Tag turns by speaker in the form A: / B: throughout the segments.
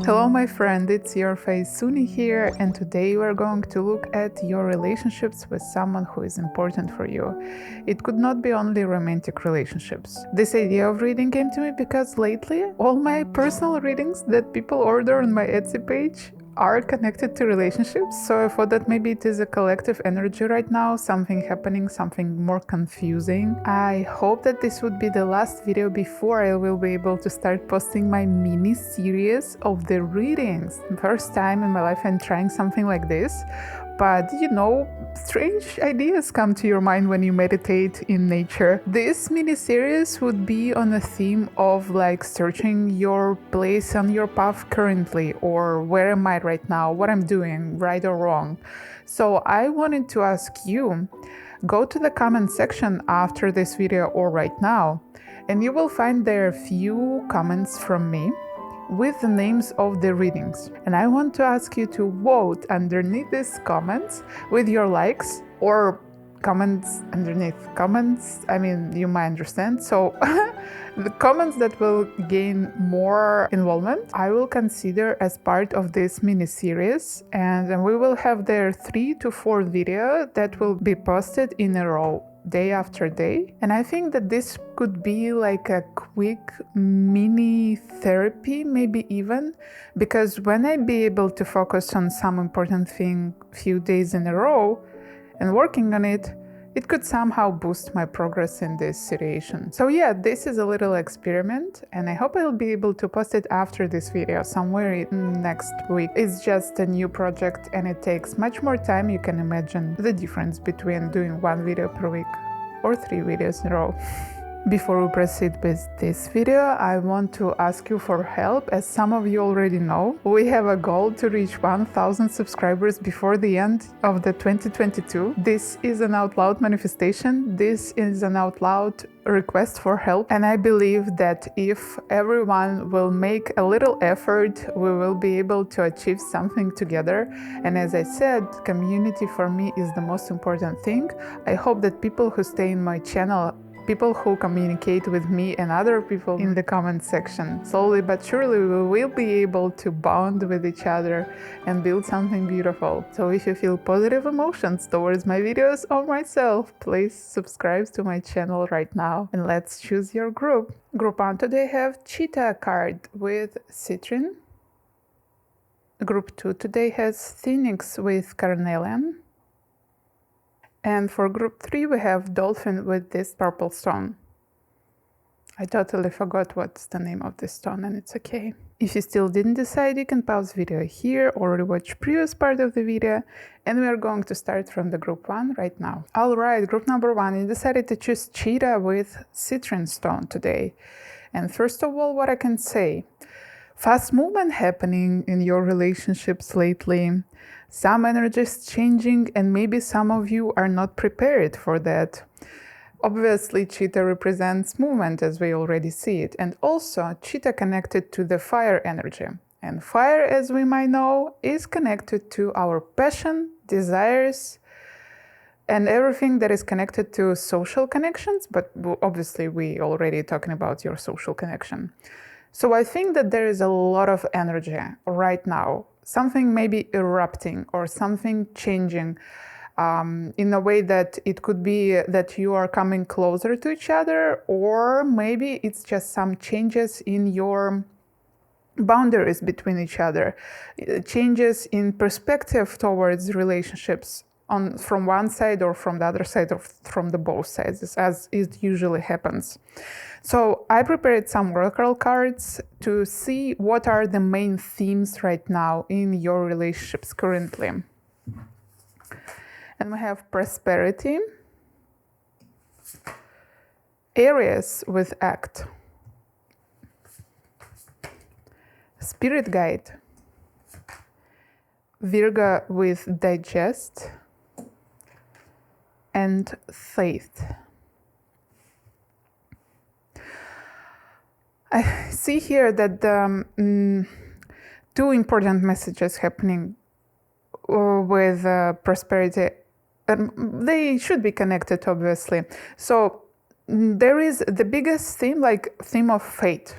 A: Hello my friend, it's your face Sonnie here, and today we're going to look at your relationships with someone who is important for you. It could not be only romantic relationships. This idea of reading came to me because lately all my personal readings that people order on my Etsy page are connected to relationships, so I thought that maybe it is a collective energy right now, something happening, something more confusing. I hope that this would be the last video before I will be able to start posting my mini series of the readings. First time in my life I'm trying something like this, but you know, strange ideas come to your mind when you meditate in nature. This mini series would be on a theme of like searching your place on your path currently, or where am I right now, what I'm doing, right or wrong. So I wanted to ask you, go to the comment section after this video or right now, and you will find there a few comments from me with the names of the readings. And I want to ask you to vote underneath these comments with your likes, or comments underneath comments. I mean, you might understand. So the comments that will gain more involvement, I will consider as part of this mini series, and then we will have there 3 to 4 videos that will be posted in a row, day after day. And I think that this could be like a quick mini therapy, maybe even, because when I be able to focus on some important thing few days in a row and working on it, it could somehow boost my progress in this situation. So yeah, this is a little experiment, and I hope I'll be able to post it after this video, somewhere next week. It's just a new project and it takes much more time. You can imagine the difference between doing 1 video per week or 3 videos in a row. Before we proceed with this video, I want to ask you for help. As some of you already know, we have a goal to reach 1000 subscribers before the end of the 2022. This is an out loud manifestation. This is an out loud request for help. And I believe that if everyone will make a little effort, we will be able to achieve something together. And as I said, community for me is the most important thing. I hope that people who stay in my channel, people who communicate with me and other people in the comment section, slowly but surely we will be able to bond with each other and build something beautiful. So if you feel positive emotions towards my videos or myself, please subscribe to my channel right now, and let's choose your group. Group 1 today have Cheetah card with Citrine. Group 2 today has Phoenix with Carnelian. And for group 3 we have Dolphin with this purple stone. I totally forgot what's the name of this stone, and it's okay. If you still didn't decide, you can pause video here or rewatch previous part of the video, and we are going to start from the group 1 right now. Alright, group number 1, you decided to choose Cheetah with Citrine stone today. And first of all, what I can say, fast movement happening in your relationships lately. Some energy is changing, and maybe some of you are not prepared for that. Obviously, Cheetah represents movement as we already see it, and also Cheetah connected to the fire energy. And fire, as we might know, is connected to our passion, desires, and everything that is connected to social connections, but obviously we already talking about your social connection. So I think that there is a lot of energy right now. Something maybe erupting or something changing in a way that it could be that you are coming closer to each other, or maybe it's just some changes in your boundaries between each other, changes in perspective towards relationships from one side or from the other side, or from the both sides, as it usually happens. So I prepared some oracle cards to see what are the main themes right now in your relationships currently. And we have prosperity, Aries with act, spirit guide, Virgo with digest, and faith. I see here that 2 important messages happening with prosperity. They should be connected, obviously. So there is the biggest theme, like theme of fate.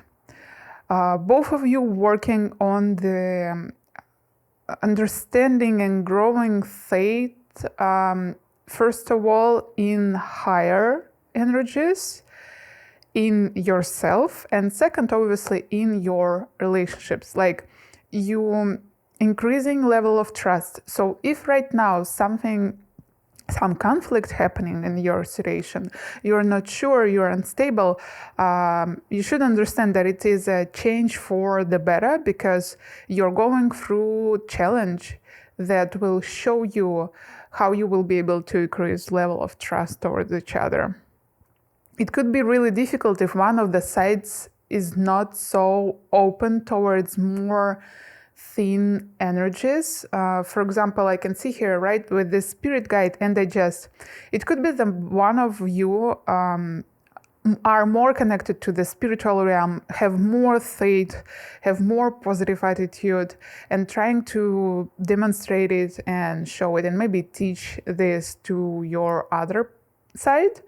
A: both of you working on the understanding and growing faith, first of all, in higher energies, in yourself, and second, obviously, in your relationships, like you increasing level of trust. So if right now some conflict happening in your situation, you're not sure, you're unstable, you should understand that it is a change for the better, because you're going through challenge that will show you how you will be able to increase level of trust towards each other. It could be really difficult if one of the sides is not so open towards more thin energies. For example, I can see here, right, with the spirit guide and digest, it could be that one of you are more connected to the spiritual realm, have more faith, have more positive attitude, and trying to demonstrate it and show it and maybe teach this to your other side.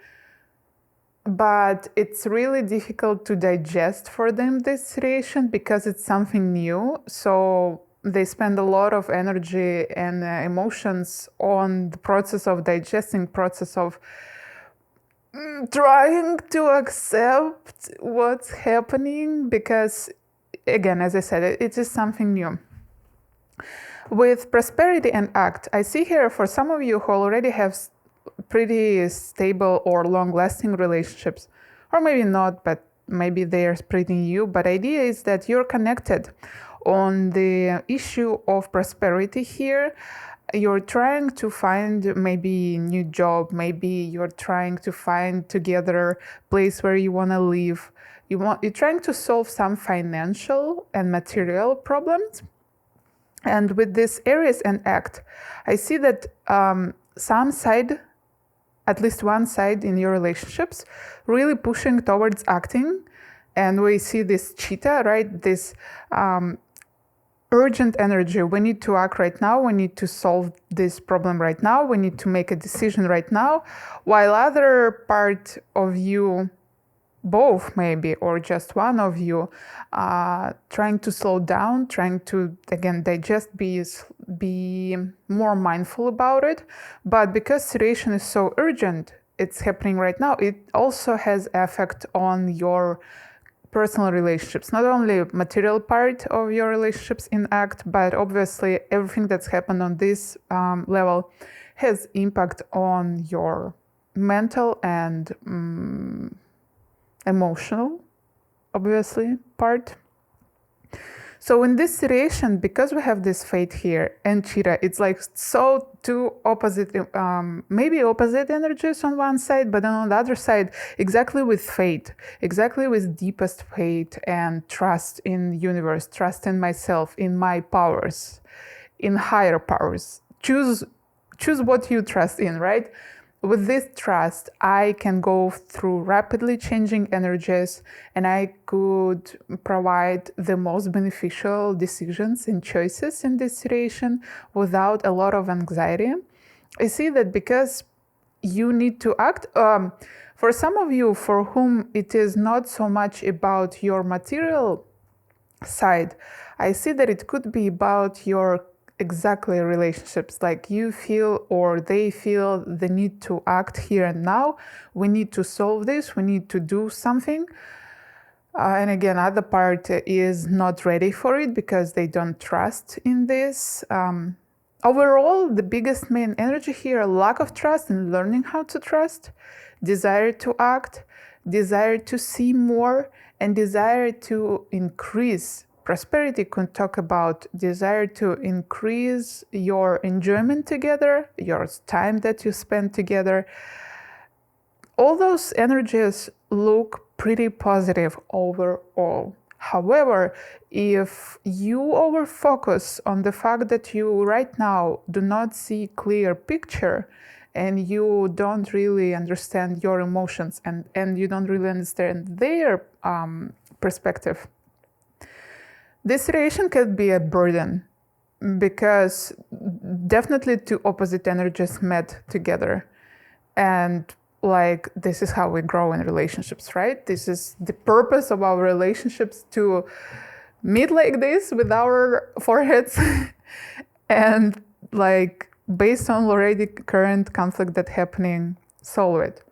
A: But it's really difficult to digest for them, this situation, because it's something new. So they spend a lot of energy and emotions on the process of digesting, process of trying to accept what's happening, because, again, as I said, it is something new. With prosperity and act, I see here for some of you who already have pretty stable or long-lasting relationships, or maybe not, but maybe they are pretty new. But idea is that you're connected on the issue of prosperity here. You're trying to find maybe a new job, maybe you're trying to find together a place where you want to live. You're trying to solve some financial and material problems. And with this Aries and act, I see that some side, at least one side in your relationships, really pushing towards acting. And we see this cheetah, right? This urgent energy. We need to act right now. We need to solve this problem right now. We need to make a decision right now. While other part of you, both maybe, or just one of you, trying to slow down, trying to, again, digest, be more mindful about it. But because situation is so urgent, it's happening right now, it also has effect on your personal relationships, not only material part of your relationships in act, but obviously everything that's happened on this level has impact on your mental and emotional, obviously, part. So in this situation, because we have this fate here and cheetah, it's like so two opposite, maybe opposite energies on one side, but then on the other side, exactly with fate, exactly with deepest faith and trust in the universe, trust in myself, in my powers, in higher powers. Choose what you trust in, right? With this trust, I can go through rapidly changing energies, and I could provide the most beneficial decisions and choices in this situation without a lot of anxiety. I see that because you need to act, for some of you for whom it is not so much about your material side, I see that it could be about your exactly relationships, like you feel or they feel the need to act here and now. We need to solve this, we need to do something, and again, other part is not ready for it because they don't trust in this. Overall, the biggest main energy here, lack of trust and learning how to trust, desire to act, desire to see more, and desire to increase. Prosperity could talk about desire to increase your enjoyment together, your time that you spend together. All those energies look pretty positive overall. However, if you over-focus on the fact that you right now do not see clear picture, and you don't really understand your emotions, and you don't really understand their perspective, this situation could be a burden, because definitely two opposite energies met together. And like this is how we grow in relationships, right? This is the purpose of our relationships, to meet like this with our foreheads and like based on already current conflict that's happening, solve it.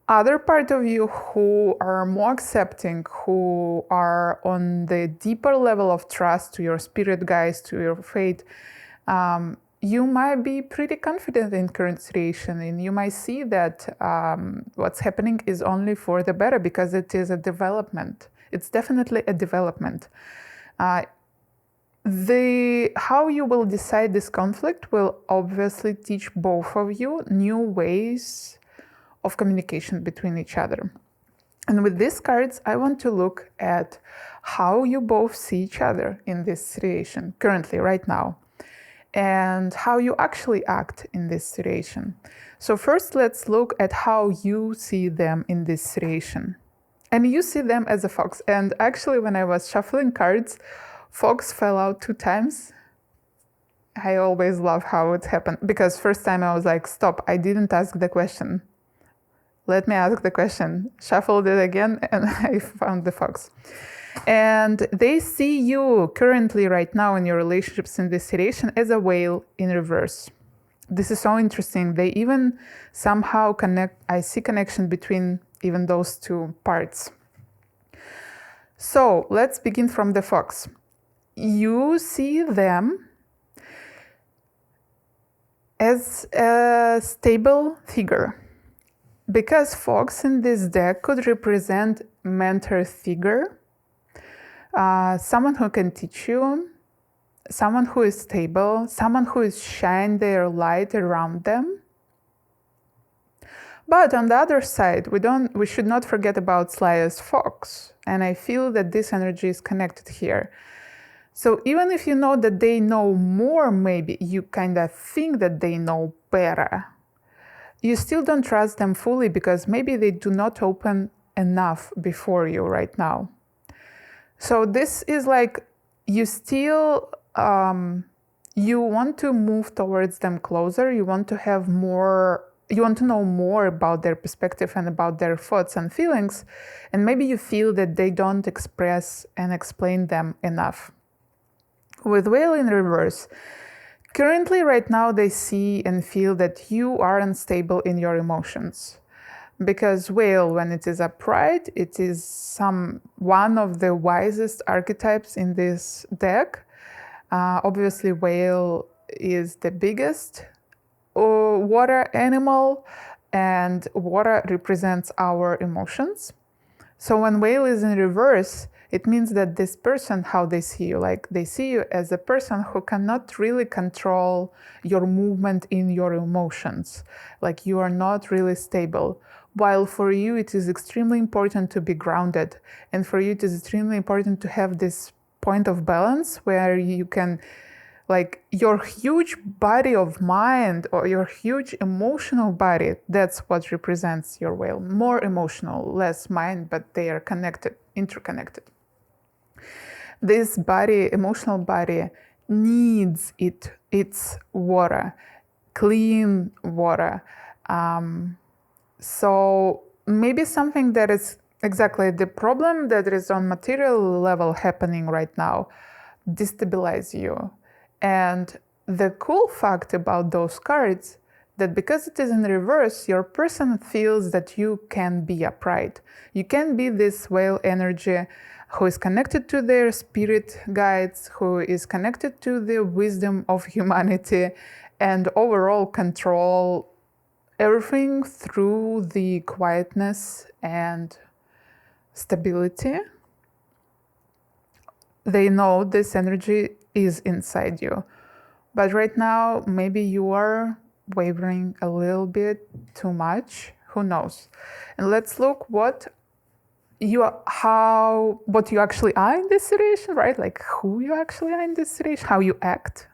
A: Other part of you who are more accepting, who are on the deeper level of trust to your spirit guides, to your fate, you might be pretty confident in current situation, and you might see that what's happening is only for the better, because it is a development. It's definitely a development. How you will decide this conflict will obviously teach both of you new ways of communication between each other. And with these cards, I want to look at how you both see each other in this situation, currently, right now, and how you actually act in this situation. So first, let's look at how you see them in this situation. And you see them as a fox. And actually, when I was shuffling cards, fox fell out 2 times. I always love how it happened, because first time I was like, stop, I didn't ask the question. Let me ask the question. Shuffled it again, and I found the fox. And they see you currently right now in your relationships in this situation as a whale in reverse. This is so interesting. They even somehow connect. I see connection between even those two parts. So let's begin from the fox. You see them as a stable figure, because fox in this deck could represent mentor figure, someone who can teach you, someone who is stable, someone who is shine their light around them. But on the other side, we should not forget about slyest fox, and I feel that this energy is connected here. So even if you know that they know more, maybe you kind of think that they know better, you still don't trust them fully, because maybe they do not open enough before you right now. So this is like you still, you want to move towards them closer. You want to have more, you want to know more about their perspective and about their thoughts and feelings. And maybe you feel that they don't express and explain them enough. With whale in reverse, currently right now they see and feel that you are unstable in your emotions. Because whale, when it is upright, it is one of the wisest archetypes in this deck. Obviously, whale is the biggest water animal, and water represents our emotions. So when whale is in reverse, it means that this person, how they see you, like they see you as a person who cannot really control your movement in your emotions. Like you are not really stable. While for you, it is extremely important to be grounded. And for you, it is extremely important to have this point of balance where you can, like your huge body of mind or your huge emotional body, that's what represents your whale. More emotional, less mind, but they are connected, interconnected. This body, emotional body, needs its water, clean water. So maybe something that is exactly the problem that is on material level happening right now destabilize you. And the cool fact about those cards, that because it is in reverse, your person feels that you can be upright. You can be this whale energy who is connected to their spirit guides, who is connected to the wisdom of humanity, and overall control everything through the quietness and stability. They know this energy is inside you. But right now, maybe you are wavering a little bit too much. Who knows? And let's look what you actually are in this situation, right? Like who you actually are in this situation, how you act.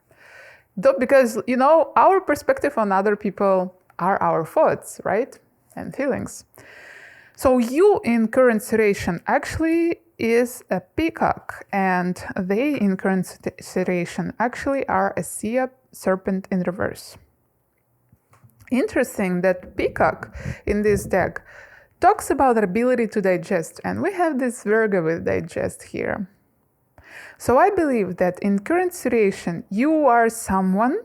A: Because, you know, our perspective on other people are our thoughts, right? And feelings. So you in current situation actually is a peacock, and they in current situation actually are a sea serpent in reverse. Interesting that Peacock in this deck talks about the ability to digest, and we have this Virgo with digest here. So I believe that in current situation, you are someone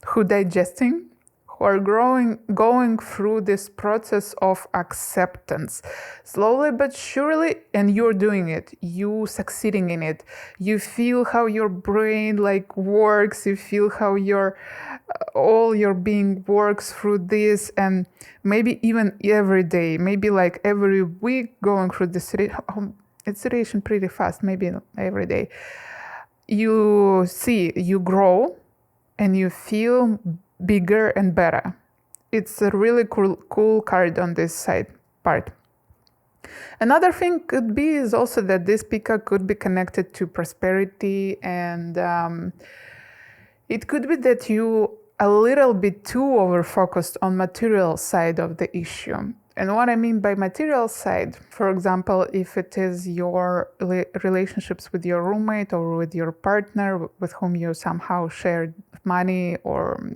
A: who digesting, who are going through this process of acceptance, slowly but surely, and you're doing it, you succeeding in it. You feel how your brain like works, you feel how your all your being works through this, and maybe even every day, maybe like every week going through this iteration pretty fast, maybe every day. You see, you grow and you feel bigger and better. It's a really cool card on this side part. Another thing could be is also that this peacock could be connected to prosperity, and it could be that you a little bit too over-focused on material side of the issue. And what I mean by material side, for example, if it is your relationships with your roommate or with your partner with whom you somehow share money, or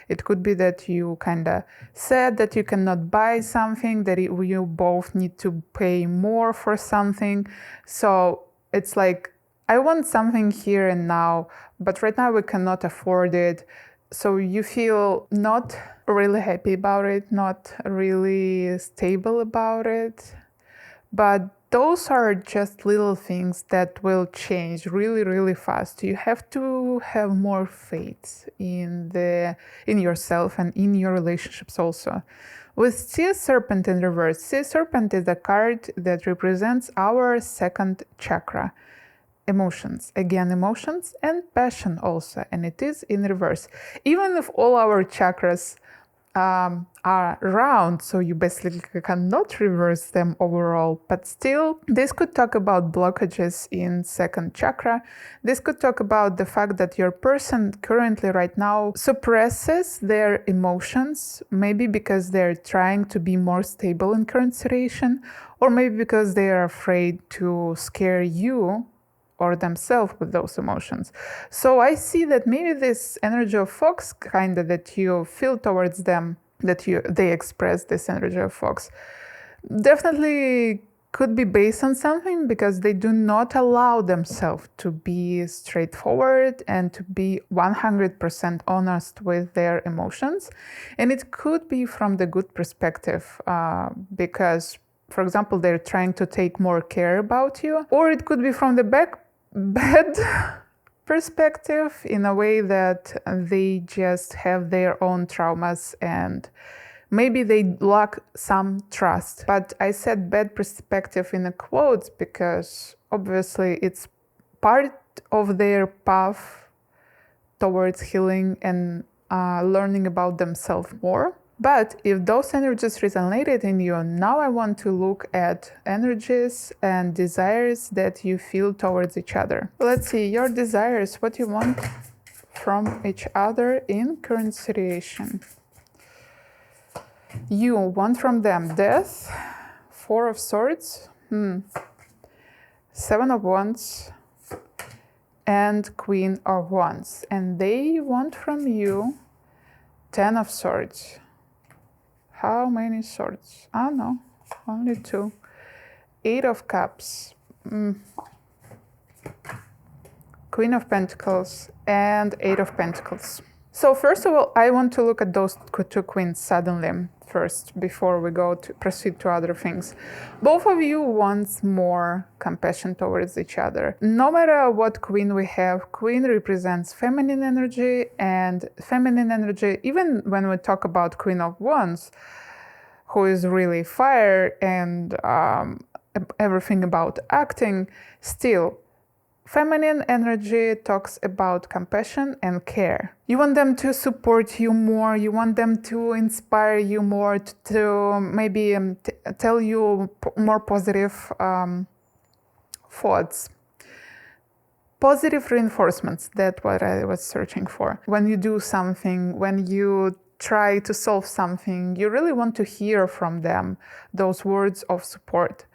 A: it could be that you kind of said that you cannot buy something, that you both need to pay more for something. So it's like, I want something here and now, but right now we cannot afford it. So you feel not really happy about it, not really stable about it. But those are just little things that will change really, really fast. You have to have more faith in yourself and in your relationships also. With Sea Serpent in reverse, Sea Serpent is a card that represents our second chakra. Emotions, again emotions, and passion also, and it is in reverse. Even if all our chakras are round, so you basically cannot reverse them overall, but still this could talk about blockages in second chakra. This could talk about the fact that your person currently right now suppresses their emotions, maybe because they're trying to be more stable in current situation, or maybe because they are afraid to scare you or themselves with those emotions. So I see that maybe this energy of fox kind of that you feel towards them, that they express this energy of fox, definitely could be based on something, because they do not allow themselves to be straightforward and to be 100% honest with their emotions. And it could be from the good perspective, because, for example, they're trying to take more care about you, or it could be from the bad perspective, in a way that they just have their own traumas and maybe they lack some trust. But I said bad perspective in the quotes because obviously it's part of their path towards healing and learning about themselves more. But if those energies resonated in you, now I want to look at energies and desires that you feel towards each other. Let's see, your desires, what you want from each other in current situation. You want from them death, Four of Swords, Seven of Wands, and Queen of Wands. And they want from you Ten of Swords. How many swords? Oh no, only two. Eight of Cups, Queen of Pentacles, and Eight of Pentacles. So first of all, I want to look at those two queens suddenly first, before we go to proceed to other things. Both of you want more compassion towards each other. No matter what queen we have, queen represents feminine energy, and feminine energy, even when we talk about Queen of Wands, who is really fire and everything about acting, still feminine energy talks about compassion and care. You want them to support you more, you want them to inspire you more, to maybe tell you more positive thoughts. Positive reinforcements, that's what I was searching for. When you do something, when you try to solve something, you really want to hear from them those words of support.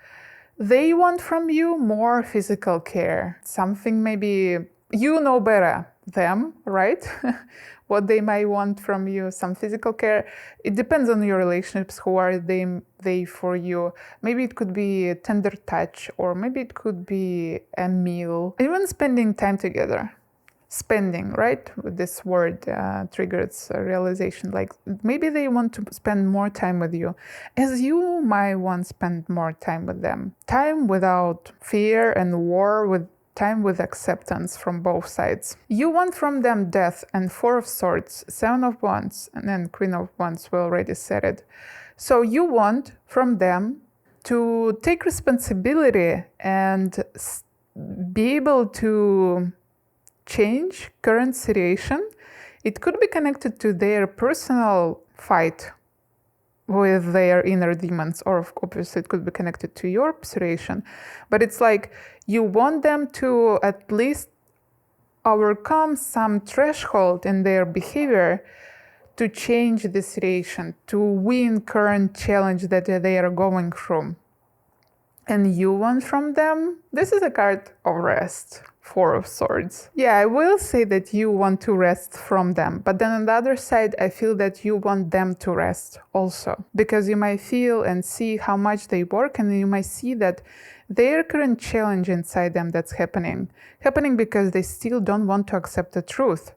A: They want from you more physical care, something maybe You know better them, right? What they might want from you, some physical care. It depends on your relationships. Who are they for you? Maybe it could be a tender touch, or maybe it could be a meal, even spending time together. Spending, right? This word triggers a realization, like maybe they want to spend more time with you, as you might want to spend more time with them. Time without fear and war, with time with acceptance from both sides. You want from them death and Four of Swords, Seven of Wands, and then Queen of Wands, we already said it. So you want from them to take responsibility and be able to change current situation. It could be connected to their personal fight with their inner demons, or obviously it could be connected to your situation, but it's like you want them to at least overcome some threshold in their behavior to change the situation, to win current challenge that they are going through. And you want from them, this is a card of rest, Four of Swords. Yeah, I will say that you want to rest from them, but then on the other side, I feel that you want them to rest also, because you might feel and see how much they work, and you might see that their current challenge inside them that's happening because they still don't want to accept the truth.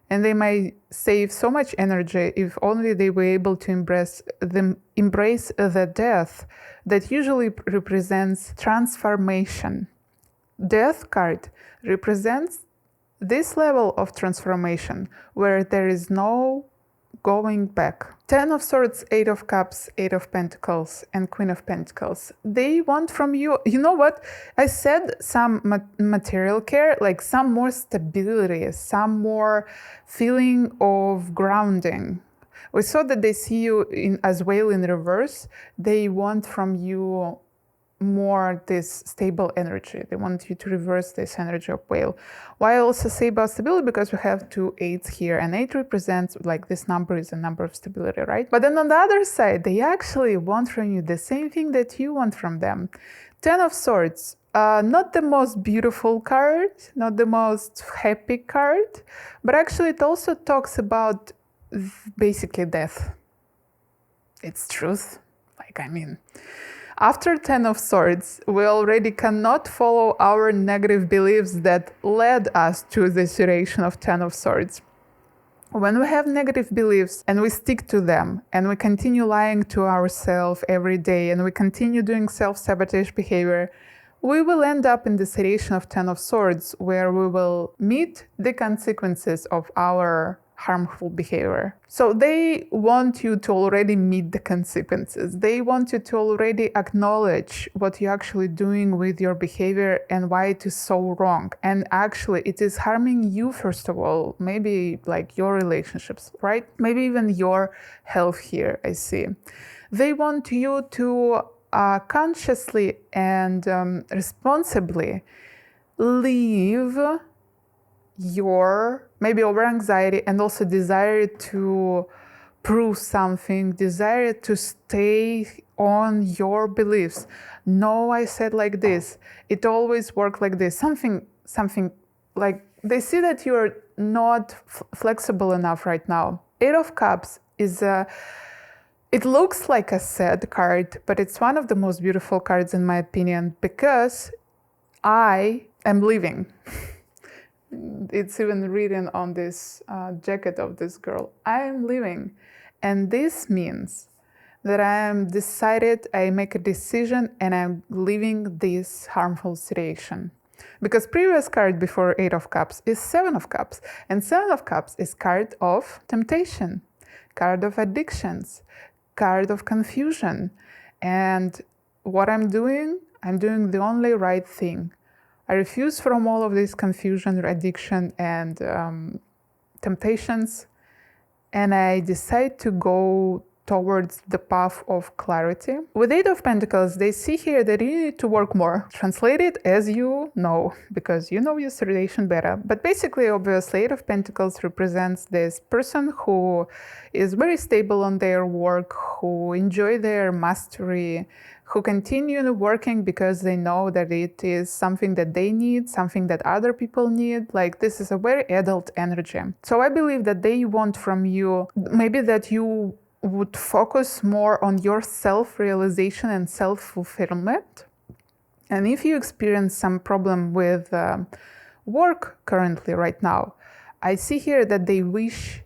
A: And they might save so much energy if only they were able to embrace the death that usually represents transformation. Death card represents this level of transformation where there is no going back. Ten of Swords, Eight of Cups, Eight of Pentacles, and Queen of Pentacles. They want from you, you know what? I said some material care, like some more stability, some more feeling of grounding. We saw that they see you as whale in reverse. They want from you more this stable energy. They want you to reverse this energy of whale. Why I also say about stability? Because we have two eights here, and 8 represents, like, this number is a number of stability, right? But then on the other side, they actually want from you the same thing that you want from them. 10 of Swords, not the most beautiful card, not the most happy card, but actually it also talks about basically death. It's truth. Like, I mean, after 10 of Swords, we already cannot follow our negative beliefs that led us to the situation of 10 of Swords. When we have negative beliefs and we stick to them and we continue lying to ourselves every day and we continue doing self-sabotage behavior, we will end up in the situation of 10 of Swords, where we will meet the consequences of our harmful behavior. So they want you to already meet the consequences. They want you to already acknowledge what you're actually doing with your behavior and why it is so wrong. And actually it is harming you, first of all, maybe like your relationships, right? Maybe even your health here, I see. They want you to consciously and responsibly leave your maybe over anxiety and also desire to prove something, desire to stay on your beliefs. No, I said like this, it always worked like this, something like they see that you're not flexible enough right now. 8 of Cups is it looks like a sad card, but it's one of the most beautiful cards in my opinion, because I am living. It's even written on this jacket of this girl. I am living. And this means that I am decided, I make a decision, and I'm leaving this harmful situation. Because previous card before 8 of Cups is 7 of Cups. And 7 of Cups is card of temptation, card of addictions, card of confusion. And what I'm doing the only right thing. I refuse from all of this confusion, addiction, and temptations, and I decide to go towards the path of clarity. With Eight of Pentacles, they see here that you need to work more. Translate it as you know, because you know your situation better. But basically, obviously, Eight of Pentacles represents this person who is very stable on their work, who enjoy their mastery, who continue working because they know that it is something that they need, something that other people need. Like, this is a very adult energy. So I believe that they want from you maybe that you would focus more on your self-realization and self-fulfillment. And if you experience some problem with work currently right now, I see here that they wish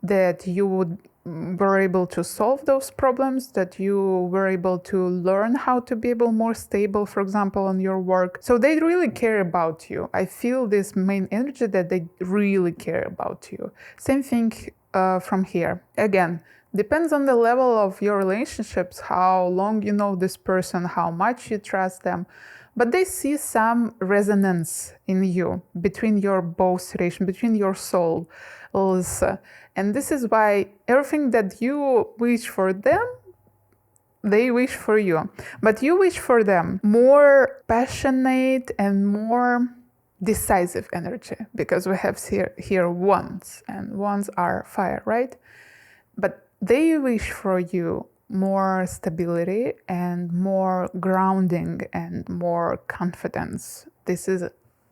A: that you were able to solve those problems, that you were able to learn how to be more stable, for example, on your work. So they really care about you. I feel this main energy that they really care about you. Same thing from here. Again, depends on the level of your relationships, how long you know this person, how much you trust them. But they see some resonance in you between your both relation, between your souls. And this is why everything that you wish for them, they wish for you. But you wish for them more passionate and more decisive energy, because we have here wands, and wands are fire, right? But they wish for you more stability and more grounding and more confidence. This is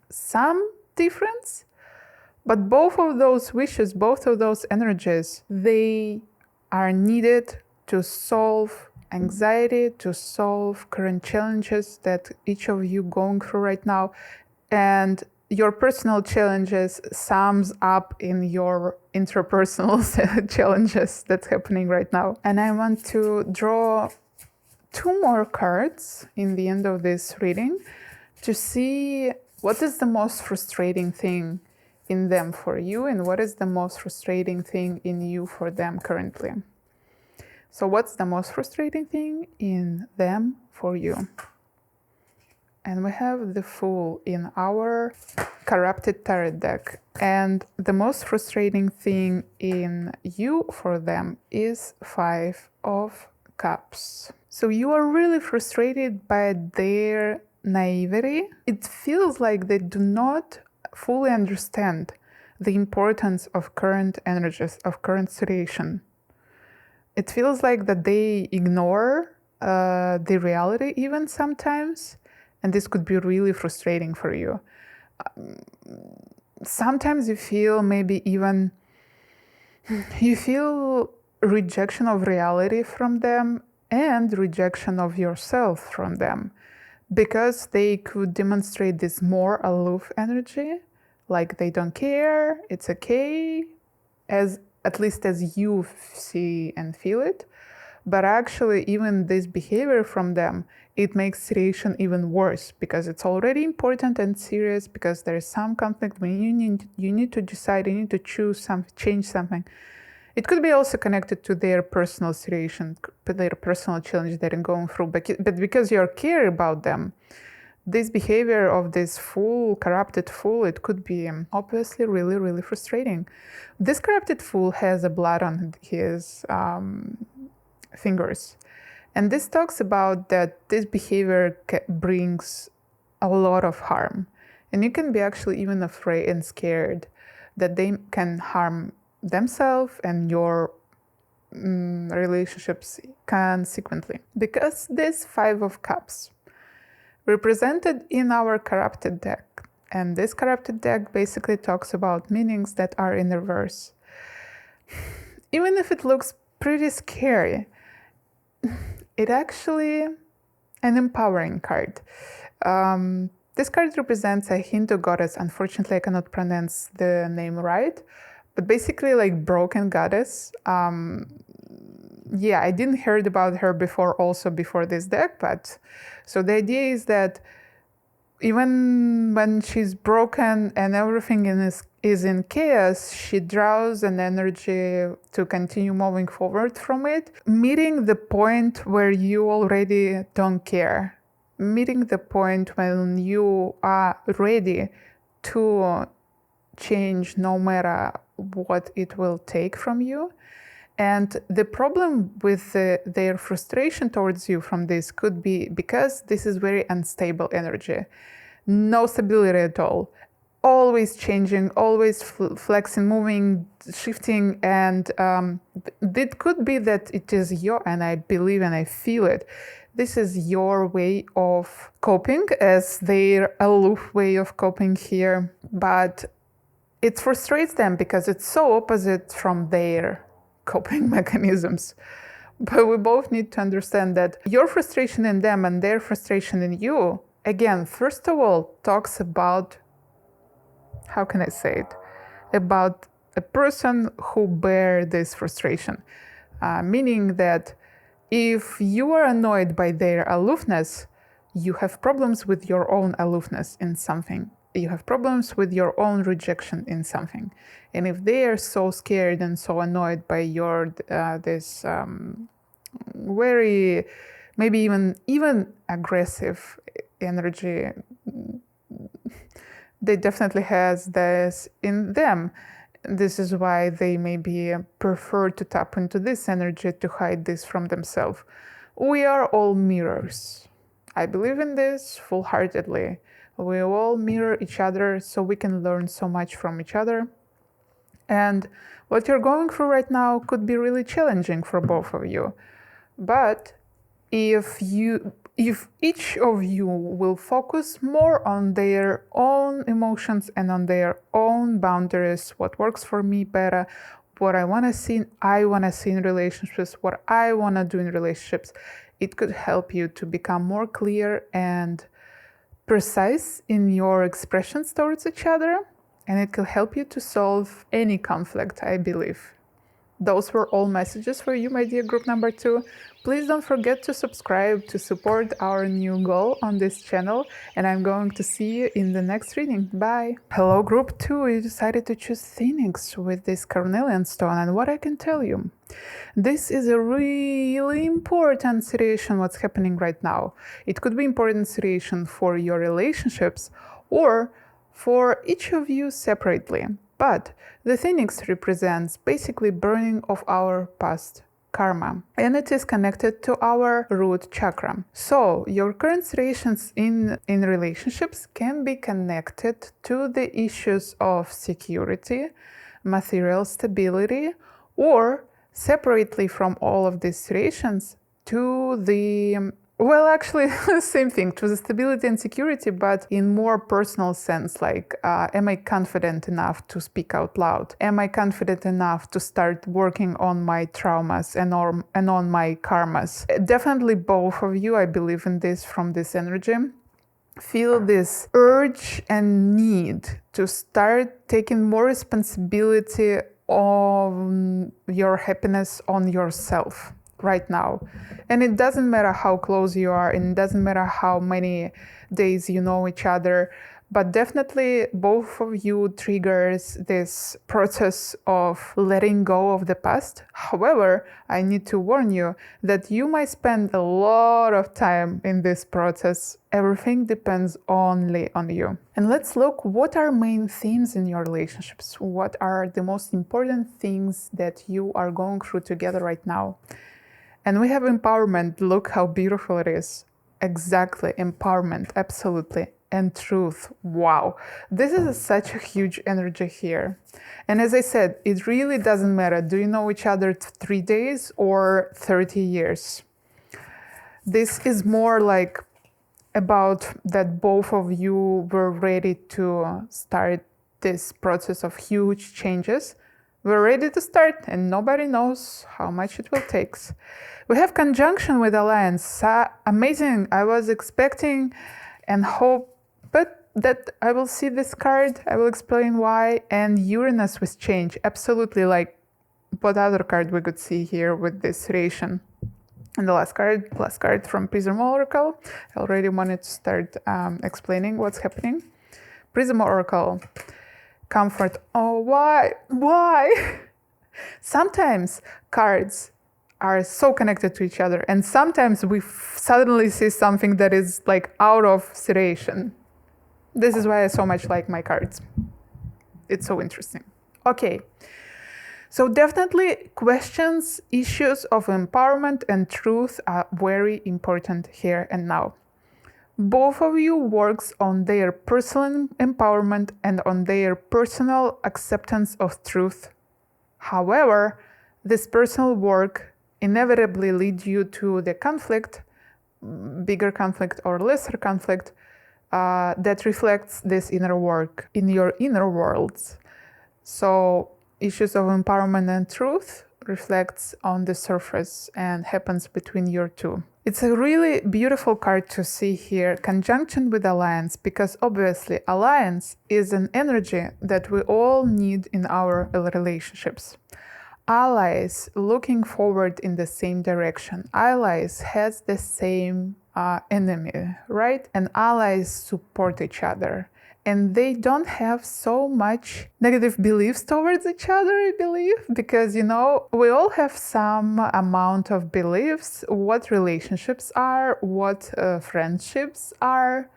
A: some difference, but both of those wishes, both of those energies, they are needed to solve anxiety, to solve current challenges that each of you going through right now. And your personal challenges sums up in your interpersonal challenges that's happening right now. And I want to draw 2 more cards in the end of this reading to see what is the most frustrating thing in them for you and what is the most frustrating thing in you for them currently. So what's the most frustrating thing in them for you? And we have the Fool in our Corrupted Tarot deck. And the most frustrating thing in you for them is 5 of Cups. So you are really frustrated by their naivety. It feels like they do not fully understand the importance of current energies, of current situation. It feels like that they ignore the reality even sometimes. And this could be really frustrating for you. Sometimes you feel maybe even, you feel rejection of reality from them and rejection of yourself from them, because they could demonstrate this more aloof energy, like they don't care, it's okay, as at least as you see and feel it. But actually, even this behavior from them, it makes situation even worse, because it's already important and serious, because there is some conflict when you need to decide, you need to choose something, change something. It could be also connected to their personal situation, their personal challenge they're going through, but because you care about them, this behavior of this fool, corrupted fool, it could be obviously really, really frustrating. This corrupted fool has a blood on his fingers. And this talks about that this behavior brings a lot of harm. And you can be actually even afraid and scared that they can harm themselves and your relationships consequently. Because this 5 of Cups represented in our corrupted deck. And this corrupted deck basically talks about meanings that are in reverse. Even if it looks pretty scary, it actually an empowering card. This card represents a Hindu goddess. Unfortunately, I cannot pronounce the name right, but basically like broken goddess. Yeah, I didn't heard about her before, also before this deck, but so the idea is that even when she's broken and everything is in chaos, she draws an energy to continue moving forward from it, meeting the point where you already don't care, meeting the point when you are ready to change no matter what it will take from you. And the problem with their frustration towards you from this could be because this is very unstable energy. No stability at all. Always changing, always flexing, moving, shifting. And it could be that it is and I believe and I feel it, this is your way of coping, as their aloof way of coping here. But it frustrates them because it's so opposite from their coping mechanisms. But we both need to understand that your frustration in them and their frustration in you, again, first of all, talks about, how can I say it, about a person who bears this frustration. Meaning that if you are annoyed by their aloofness, you have problems with your own aloofness in something. You have problems with your own rejection in something. And if they are so scared and so annoyed by your this very, maybe even aggressive energy, they definitely has this in them. This is why they maybe prefer to tap into this energy to hide this from themselves. We are all mirrors. I believe in this full-heartedly. We all mirror each other so we can learn so much from each other. And what you're going through right now could be really challenging for both of you. But if each of you will focus more on their own emotions and on their own boundaries, what works for me better, what I want to see in relationships, what I want to do in relationships, it could help you to become more clear and precise in your expressions towards each other, and it could help you to solve any conflict, I believe. Those were all messages for you, my dear group number 2. Please don't forget to subscribe to support our new goal on this channel, and I'm going to see you in the next reading. Bye! Hello group 2, you decided to choose Phoenix with this carnelian stone, and what I can tell you, this is a really important situation what's happening right now. It could be important situation for your relationships or for each of you separately. But the Phoenix represents basically burning of our past karma, and it is connected to our root chakra. So your current situations in relationships can be connected to the issues of security, material stability, or separately from all of these situations to the well, actually, same thing, to the stability and security, but in more personal sense, like, am I confident enough to speak out loud? Am I confident enough to start working on my traumas and on my karmas? Definitely both of you, I believe in this from this energy, feel this urge and need to start taking more responsibility of your happiness on yourself right now. And it doesn't matter how close you are, and it doesn't matter how many days you know each other, but definitely both of you triggers this process of letting go of the past. However, I need to warn you that you might spend a lot of time in this process. Everything depends only on you. And let's look what are main themes in your relationships. What are the most important things that you are going through together right now? And we have empowerment. Look how beautiful it is. Exactly, empowerment, absolutely. And truth, wow. This is such a huge energy here. And as I said, it really doesn't matter. Do you know each other 3 days or 30 years? This is more like about that both of you were ready to start this process of huge changes. We're ready to start, and nobody knows how much it will take. We have conjunction with Alliance. Amazing. I was expecting and hope, but that I will see this card. I will explain why. And Uranus with change. Absolutely, like what other card we could see here with this relation. And the last card from Prizm Oracle. I already wanted to start explaining what's happening. Prizm Oracle. Comfort. Oh, why? Sometimes cards are so connected to each other, and sometimes we suddenly see something that is like out of situation. This is why I so much like my cards. It's so interesting. Okay, So definitely questions, issues of empowerment and truth are very important here and now. Both of you works on their personal empowerment and on their personal acceptance of truth. However, this personal work inevitably leads you to the conflict, bigger conflict or lesser conflict, that reflects this inner work in your inner worlds. So issues of empowerment and truth reflects on the surface and happens between your two. It's a really beautiful card to see here, conjunction with alliance, because obviously alliance is an energy that we all need in our relationships. Allies looking forward in the same direction. Allies has the same enemy, right? And allies support each other. And they don't have so much negative beliefs towards each other, I believe, because, you know, we all have some amount of beliefs, what relationships are, what friendships are.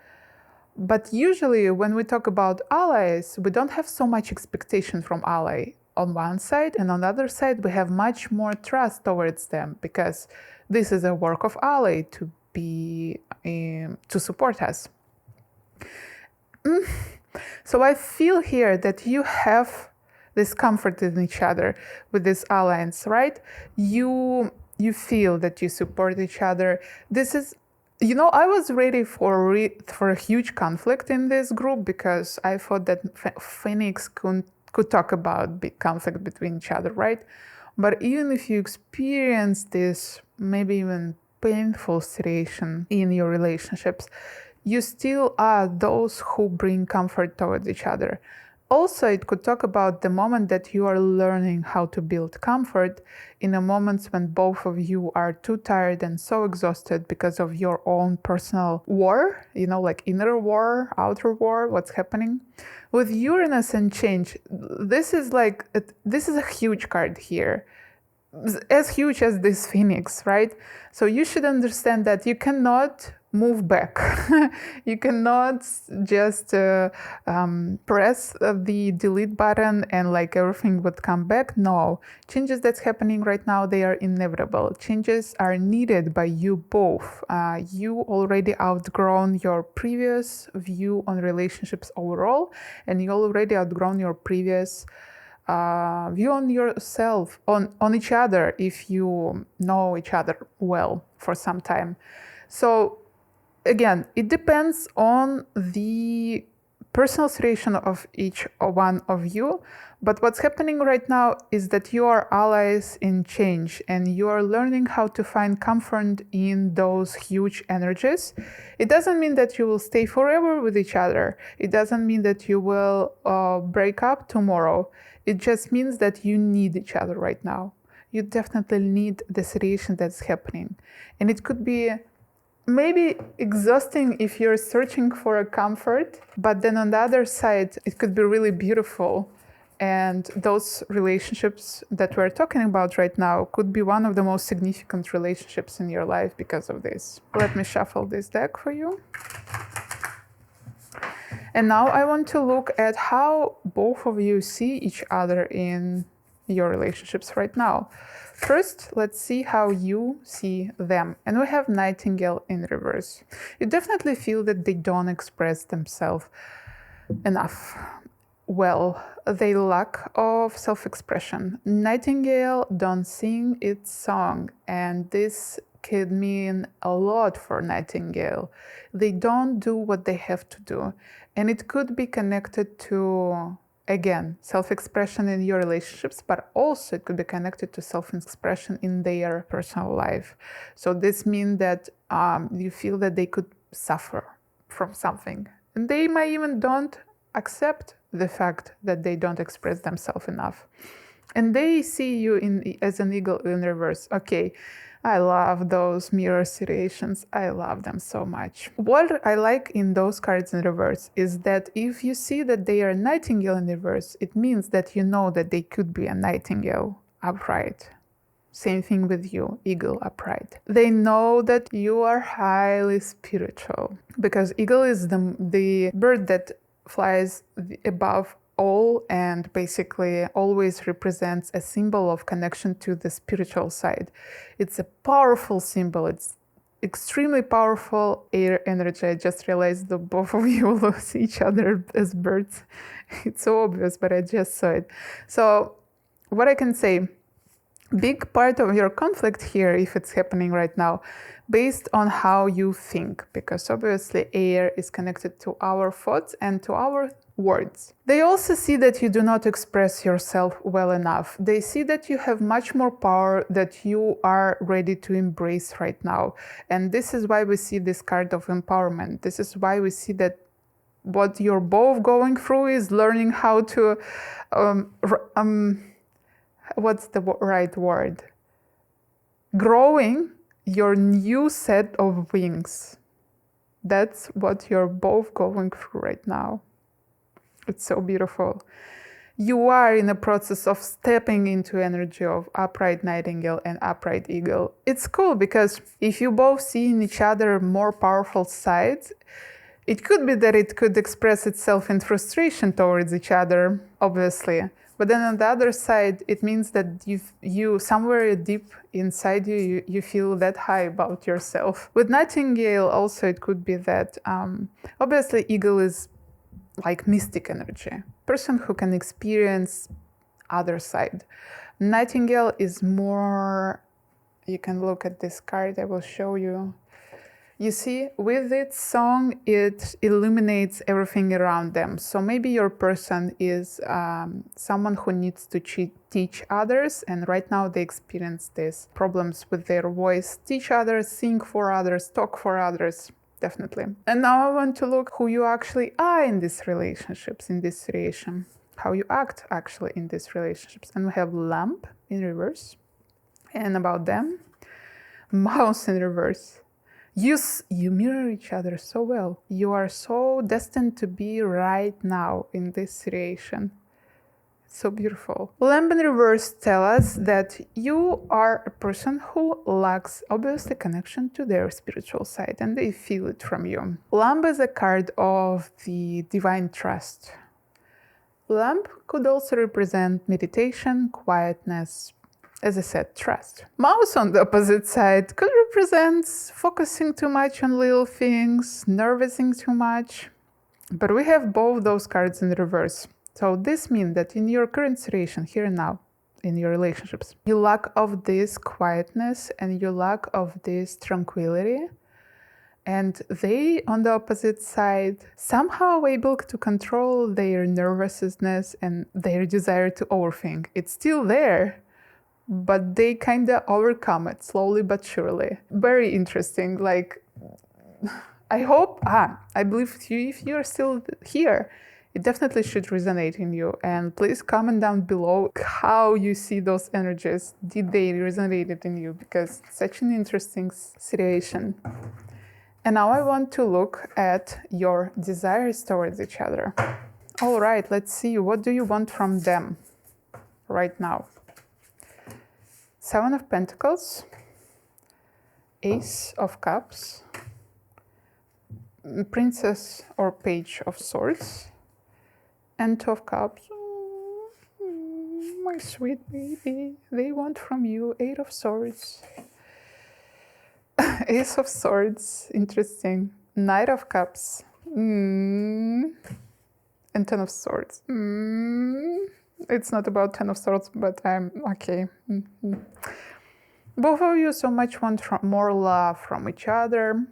A: But usually when we talk about allies, we don't have so much expectation from ally on one side, and on the other side, we have much more trust towards them because this is a work of ally to be to support us. So I feel here that you have this comfort in each other with this alliance, right? You feel that you support each other. This is, you know, I was ready for a huge conflict in this group because I thought that Phoenix could talk about big conflict between each other, right? But even if you experience this maybe even painful situation in your relationships, you still are those who bring comfort towards each other. Also, it could talk about the moment that you are learning how to build comfort in a moments when both of you are too tired and so exhausted because of your own personal war, you know, like inner war, outer war, what's happening. With Uranus and change, this is a huge card here. As huge as this Phoenix, right? So you should understand that you cannot move back. You cannot just press the delete button and like everything would come back. No, changes that's happening right now, they are inevitable. Changes are needed by you both. You already outgrown your previous view on relationships overall, and you already outgrown your previous view on yourself, on each other, if you know each other well for some time. So again, it depends on the personal situation of each one of you, but what's happening right now is that you are allies in change and you are learning how to find comfort in those huge energies. It doesn't mean that you will stay forever with each other. It doesn't mean that you will break up tomorrow. It just means that you need each other right now. You definitely need the situation that's happening. And it could be maybe exhausting if you're searching for a comfort, but then on the other side, it could be really beautiful. And those relationships that we're talking about right now could be one of the most significant relationships in your life because of this. Let me shuffle this deck for you. And now I want to look at how both of you see each other in your relationships right now. First, let's see how you see them. And we have Nightingale in reverse. You definitely feel that they don't express themselves enough well. They lack of self-expression. Nightingale don't sing its song, and this could mean a lot for Nightingale. They don't do what they have to do. And it could be connected to, again, self-expression in your relationships, but also it could be connected to self-expression in their personal life. So this means that you feel that they could suffer from something. And they might even don't accept the fact that they don't express themselves enough. And they see you as an eagle in reverse. Okay, I love those mirror situations. I love them so much. What I like in those cards in reverse is that if you see that they are Nightingale in reverse, it means that you know that they could be a Nightingale upright. Same thing with you, eagle upright. They know that you are highly spiritual because eagle is the bird that flies above all and basically always represents a symbol of connection to the spiritual side. It's a powerful symbol. It's extremely powerful air energy. I just realized that both of you lose each other as birds. It's so obvious, but I just saw it. So what I can say, big part of your conflict here, if it's happening right now, based on how you think, because obviously air is connected to our thoughts and to our words. They also see that you do not express yourself well enough. They see that you have much more power that you are ready to embrace right now. And this is why we see this card of empowerment. This is why we see that what you're both going through is learning how to, what's the right word? Growing your new set of wings. That's what you're both going through right now. It's so beautiful. You are in a process of stepping into energy of upright nightingale and upright eagle. It's cool because if you both see in each other more powerful sides, it could be that it could express itself in frustration towards each other, obviously. But then on the other side, it means that you somewhere deep inside you feel that high about yourself. With nightingale also it could be that, obviously eagle is like mystic energy, person who can experience other side. Nightingale is more, you can look at this card, I will show you. You see, with its song, it illuminates everything around them. So maybe your person is someone who needs to teach others, and right now they experience these problems with their voice. Teach others, sing for others, talk for others. Definitely. And now I want to look who you actually are in these relationships, in this situation, how you act actually in these relationships. And we have lamp in reverse. And about them, mouse in reverse. You mirror each other so well. You are so destined to be right now in this situation. So beautiful. Lamp in reverse tell us that you are a person who lacks obviously connection to their spiritual side and they feel it from you. Lamp is a card of the divine trust. Lamp could also represent meditation, quietness, as I said, trust. Mouse on the opposite side could represent focusing too much on little things, nervousing too much. But we have both those cards in reverse. So this means that in your current situation, here and now, in your relationships, you lack of this quietness and you lack of this tranquility. And they, on the opposite side, somehow able to control their nervousness and their desire to overthink. It's still there, but they kind of overcome it slowly but surely. Very interesting. Like, I believe if you're still here, it definitely should resonate in you. And please comment down below how you see those energies. Did they resonate in you? Because it's such an interesting situation. And now I want to look at your desires towards each other. All right, let's see. What do you want from them right now? Seven of Pentacles, Ace of Cups, Princess or Page of Swords, and Two of Cups. My sweet baby, they want from you Eight of Swords, Ace of Swords, interesting, Knight of Cups, and Ten of Swords. It's not about Ten of Swords, but I'm okay. Both of you so much want more love from each other.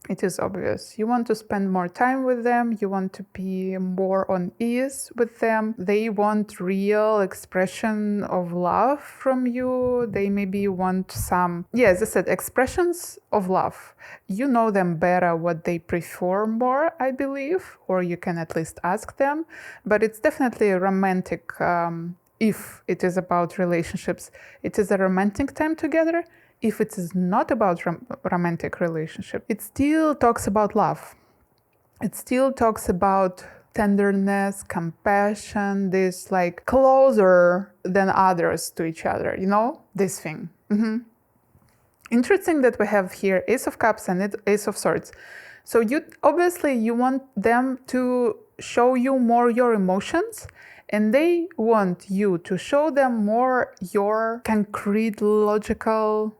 A: It is obvious. You want to spend more time with them. You want to be more on ease with them. They want real expression of love from you. They maybe want some, as I said, expressions of love. You know them better, what they prefer more, I believe, or you can at least ask them. But it's definitely a romantic, if it is about relationships, it is a romantic time together. If it is not about romantic relationship, it still talks about love. It still talks about tenderness, compassion, this like closer than others to each other, you know, this thing. Interesting that we have here Ace of Cups and Ace of Swords. So you obviously you want them to show you more your emotions, and they want you to show them more your concrete, logical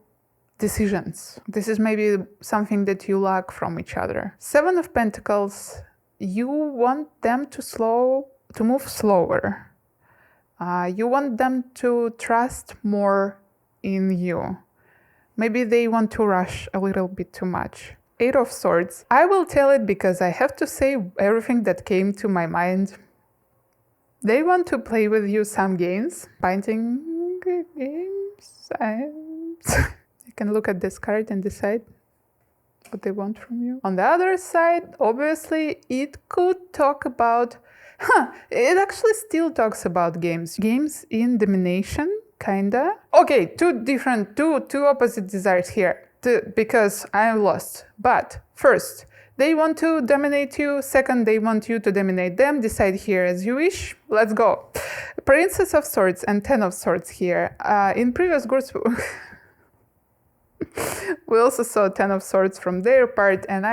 A: decisions. This is maybe something that you lack from each other. Seven of Pentacles, you want them to move slower. You want them to trust more in you. Maybe they want to rush a little bit too much. Eight of Swords. I will tell it because I have to say everything that came to my mind. They want to play with you some games. Binding games. You can look at this card and decide what they want from you. On the other side, obviously, it could talk about... it actually still talks about games. Games in domination, kinda. Okay, two opposite desires here, because I'm lost. But first, they want to dominate you. Second, they want you to dominate them. Decide here as you wish. Let's go. Princess of Swords and Ten of Swords here. In previous groups... we also saw Ten of Swords from their part, and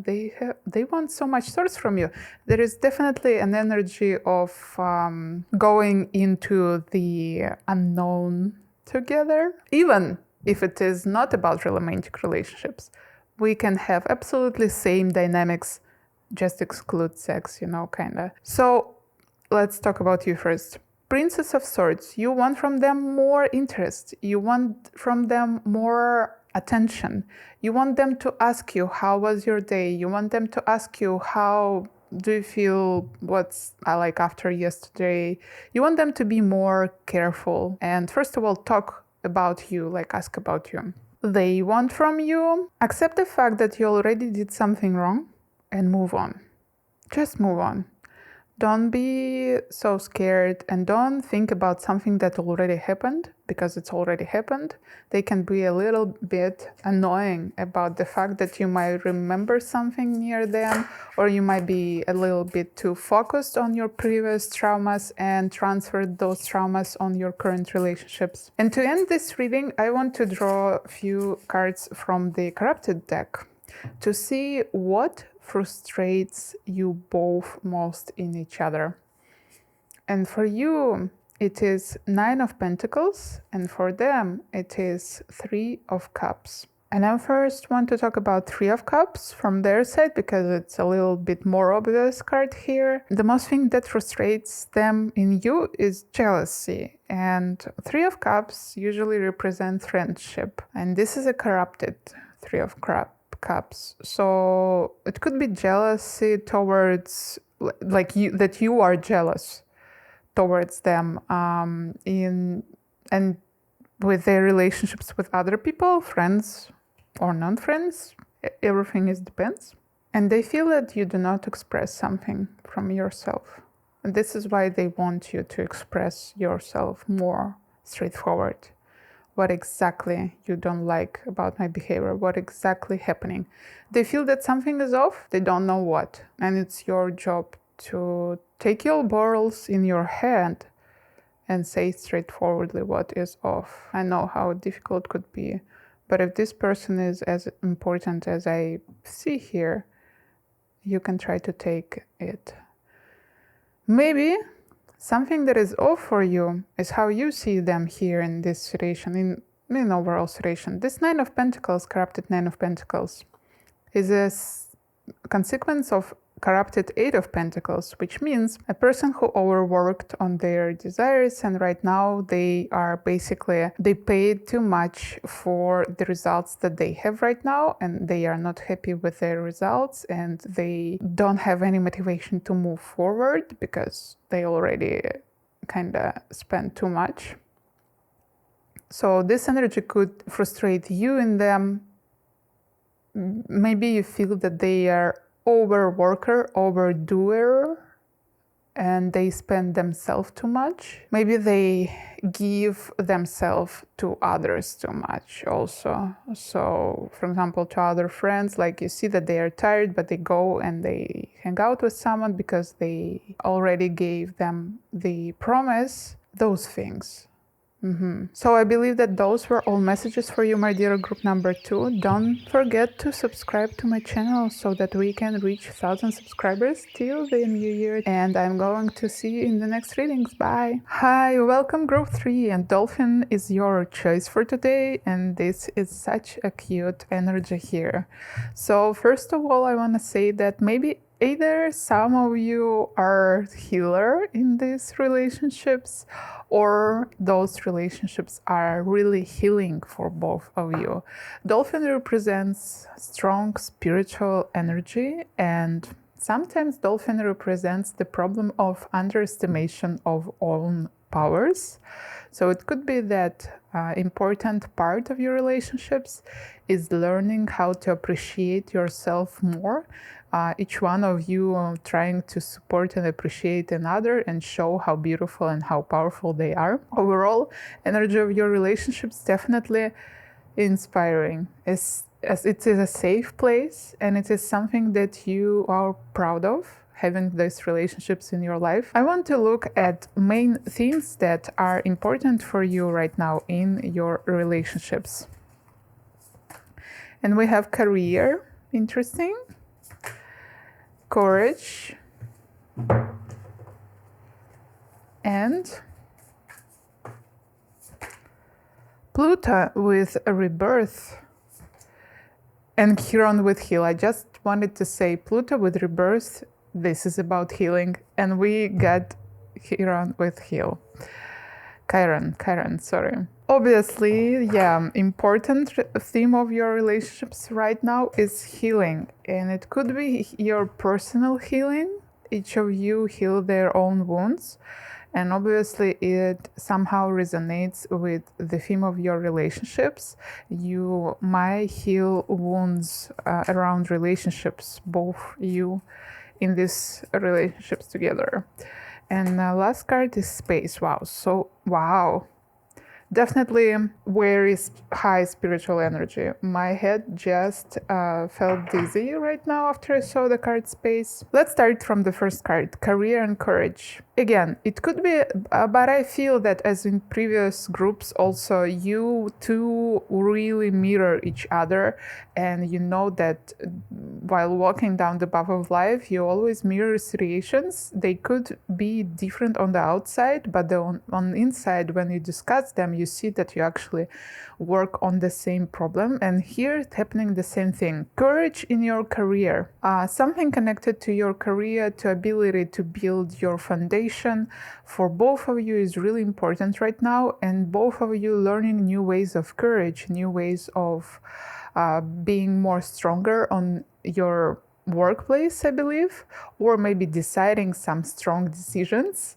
A: they want so much swords from you. There is definitely an energy of going into the unknown together. Even if it is not about romantic relationships, we can have absolutely same dynamics, just exclude sex, kinda. So let's talk about you first. Princess of Swords, you want from them more interest. You want from them more attention. You want them to ask you, how was your day? You want them to ask you, how do you feel? What's I like after yesterday? You want them to be more careful. And first of all, talk about you, like ask about you. They want from you, accept the fact that you already did something wrong and move on. Just move on. Don't be so scared and don't think about something that already happened, because it's already happened. They can be a little bit annoying about the fact that you might remember something near them, or you might be a little bit too focused on your previous traumas and transferred those traumas on your current relationships. And to end this reading, I want to draw a few cards from the Corrupted deck to see what frustrates you both most in each other. And for you, it is Nine of Pentacles, and for them, it is Three of Cups. And I first want to talk about Three of Cups from their side, because it's a little bit more obvious card here. The most thing that frustrates them in you is jealousy. And Three of Cups usually represent friendship. And this is a corrupted Three of Cups. So it could be jealousy towards, like, that you are jealous towards them and with their relationships with other people, friends or non-friends. Everything depends. And they feel that you do not express something from yourself. And this is why they want you to express yourself more straightforward. What exactly you don't like about my behavior, what exactly happening. They feel that something is off, they don't know what. And it's your job to take your balls in your hand and say straightforwardly what is off. I know how difficult it could be, but if this person is as important as I see here, you can try to take it. Maybe something that is off for you is how you see them here in this situation, in overall situation. This Nine of Pentacles, corrupted Nine of Pentacles, is a consequence of corrupted Eight of Pentacles, which means a person who overworked on their desires, and right now they paid too much for the results that they have right now, and they are not happy with their results, and they don't have any motivation to move forward because they already kind of spent too much. So this energy could frustrate you in them. Maybe you feel that they are overworker, overdoer, and they spend themselves too much. Maybe they give themselves to others too much also. So, for example, to other friends, like you see that they are tired, but they go and they hang out with someone because they already gave them the promise. Those things. So I believe that those were all messages for you, my dear group number 2. Don't forget to subscribe to my channel so that we can reach 1,000 subscribers till the new year. And I'm going to see you in the next readings. Bye. Hi, welcome group 3. And Dolphin is your choice for today. And this is such a cute energy here. So first of all, I want to say that maybe either some of you are healer in these relationships, or those relationships are really healing for both of you. Dolphin represents strong spiritual energy, and sometimes Dolphin represents the problem of underestimation of own powers. So it could be that important part of your relationships is learning how to appreciate yourself more. Each one of you trying to support and appreciate another and show how beautiful and how powerful they are. Overall, energy of your relationships definitely inspiring, as it is a safe place and it is something that you are proud of, having these relationships in your life. I want to look at main themes that are important for you right now in your relationships. And we have career, interesting, courage, and Pluto with a rebirth, and Chiron with heal. I just wanted to say Pluto with rebirth, this is about healing, and we got Chiron with heal. Chiron, sorry. Obviously, yeah, important theme of your relationships right now is healing, and it could be your personal healing. Each of you heal their own wounds, and obviously it somehow resonates with the theme of your relationships. You might heal wounds around relationships, both you in these relationships together. And last card is space. Wow. Definitely very high spiritual energy. My head just felt dizzy right now after I saw the card space. Let's start from the first card, career and courage. Again, it could be, but I feel that as in previous groups also, you two really mirror each other, and you know that while walking down the path of life, you always mirror situations. They could be different on the outside, but on the inside, when you discuss them, you see that you actually work on the same problem. And here it's happening the same thing. Courage in your career. Something connected to your career, to ability to build your foundation for both of you is really important right now. And both of you learning new ways of courage, new ways of being more stronger on your workplace, I believe, or maybe deciding some strong decisions,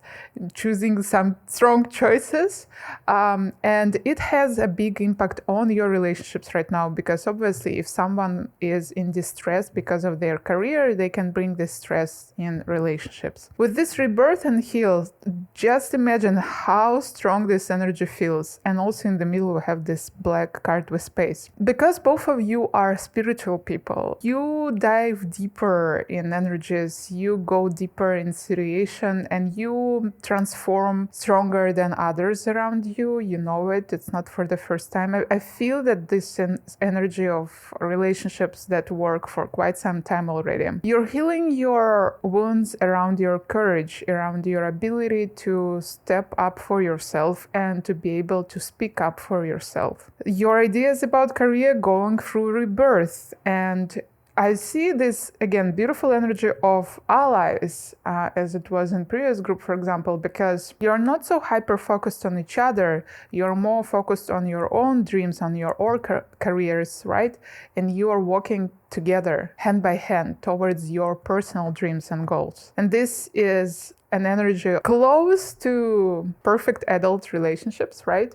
A: choosing some strong choices. And it has a big impact on your relationships right now, because obviously if someone is in distress because of their career, they can bring this stress in relationships. With this rebirth and heal, just imagine how strong this energy feels. And also in the middle we have this black card with space. Because both of you are spiritual people, you dive deeper in energies, you go deeper in situation, and you transform stronger than others around you. You know it, it's not for the first time. I feel that this energy of relationships that work for quite some time already. You're healing your wounds around your courage, around your ability to step up for yourself and to be able to speak up for yourself. Your ideas about career going through rebirth, and I see this, again, beautiful energy of allies, as it was in previous group, for example, because you're not so hyper-focused on each other, you're more focused on your own dreams, on your own careers, right? And you are walking together, hand by hand, towards your personal dreams and goals. And this is an energy close to perfect adult relationships, right?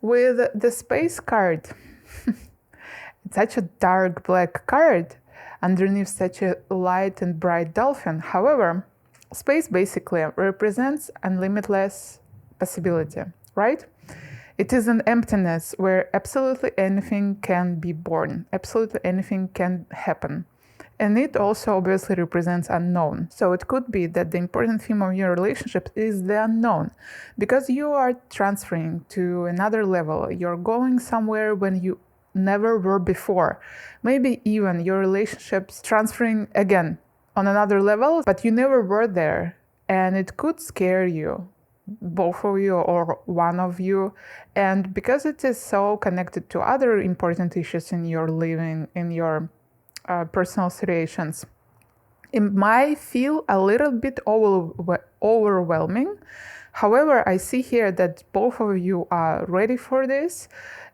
A: With the space card. It's such a dark black card underneath such a light and bright dolphin. However, space basically represents unlimitless possibility, right? It is an emptiness where absolutely anything can be born, absolutely anything can happen. And it also obviously represents unknown. So it could be that the important theme of your relationship is the unknown, because you are transferring to another level. You're going somewhere when you never were before. Maybe even your relationship's transferring again on another level, but you never were there. And it could scare you, both of you or one of you. And because it is so connected to other important issues in your living, in your personal situations, it might feel a little bit overwhelming. However, I see here that both of you are ready for this,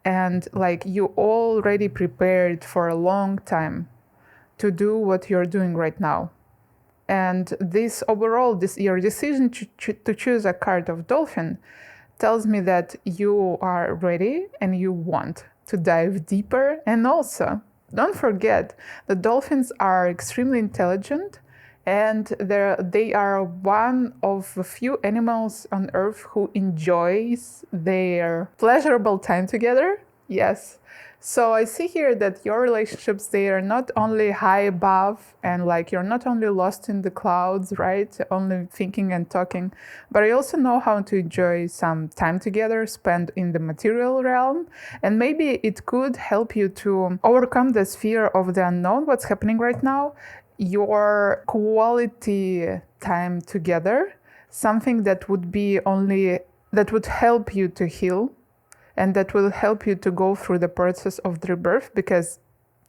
A: and like you already prepared for a long time to do what you're doing right now. And this overall, your decision to choose a card of Dolphin tells me that you are ready and you want to dive deeper. And also, don't forget, the dolphins are extremely intelligent, and they are one of a few animals on Earth who enjoys their pleasurable time together. Yes. So I see here that your relationships, they are not only high above and like you're not only lost in the clouds, right? Only thinking and talking, but I also know how to enjoy some time together spent in the material realm. And maybe it could help you to overcome this fear of the unknown, what's happening right now. Your quality time together, something that would help you to heal, and that will help you to go through the process of the rebirth, because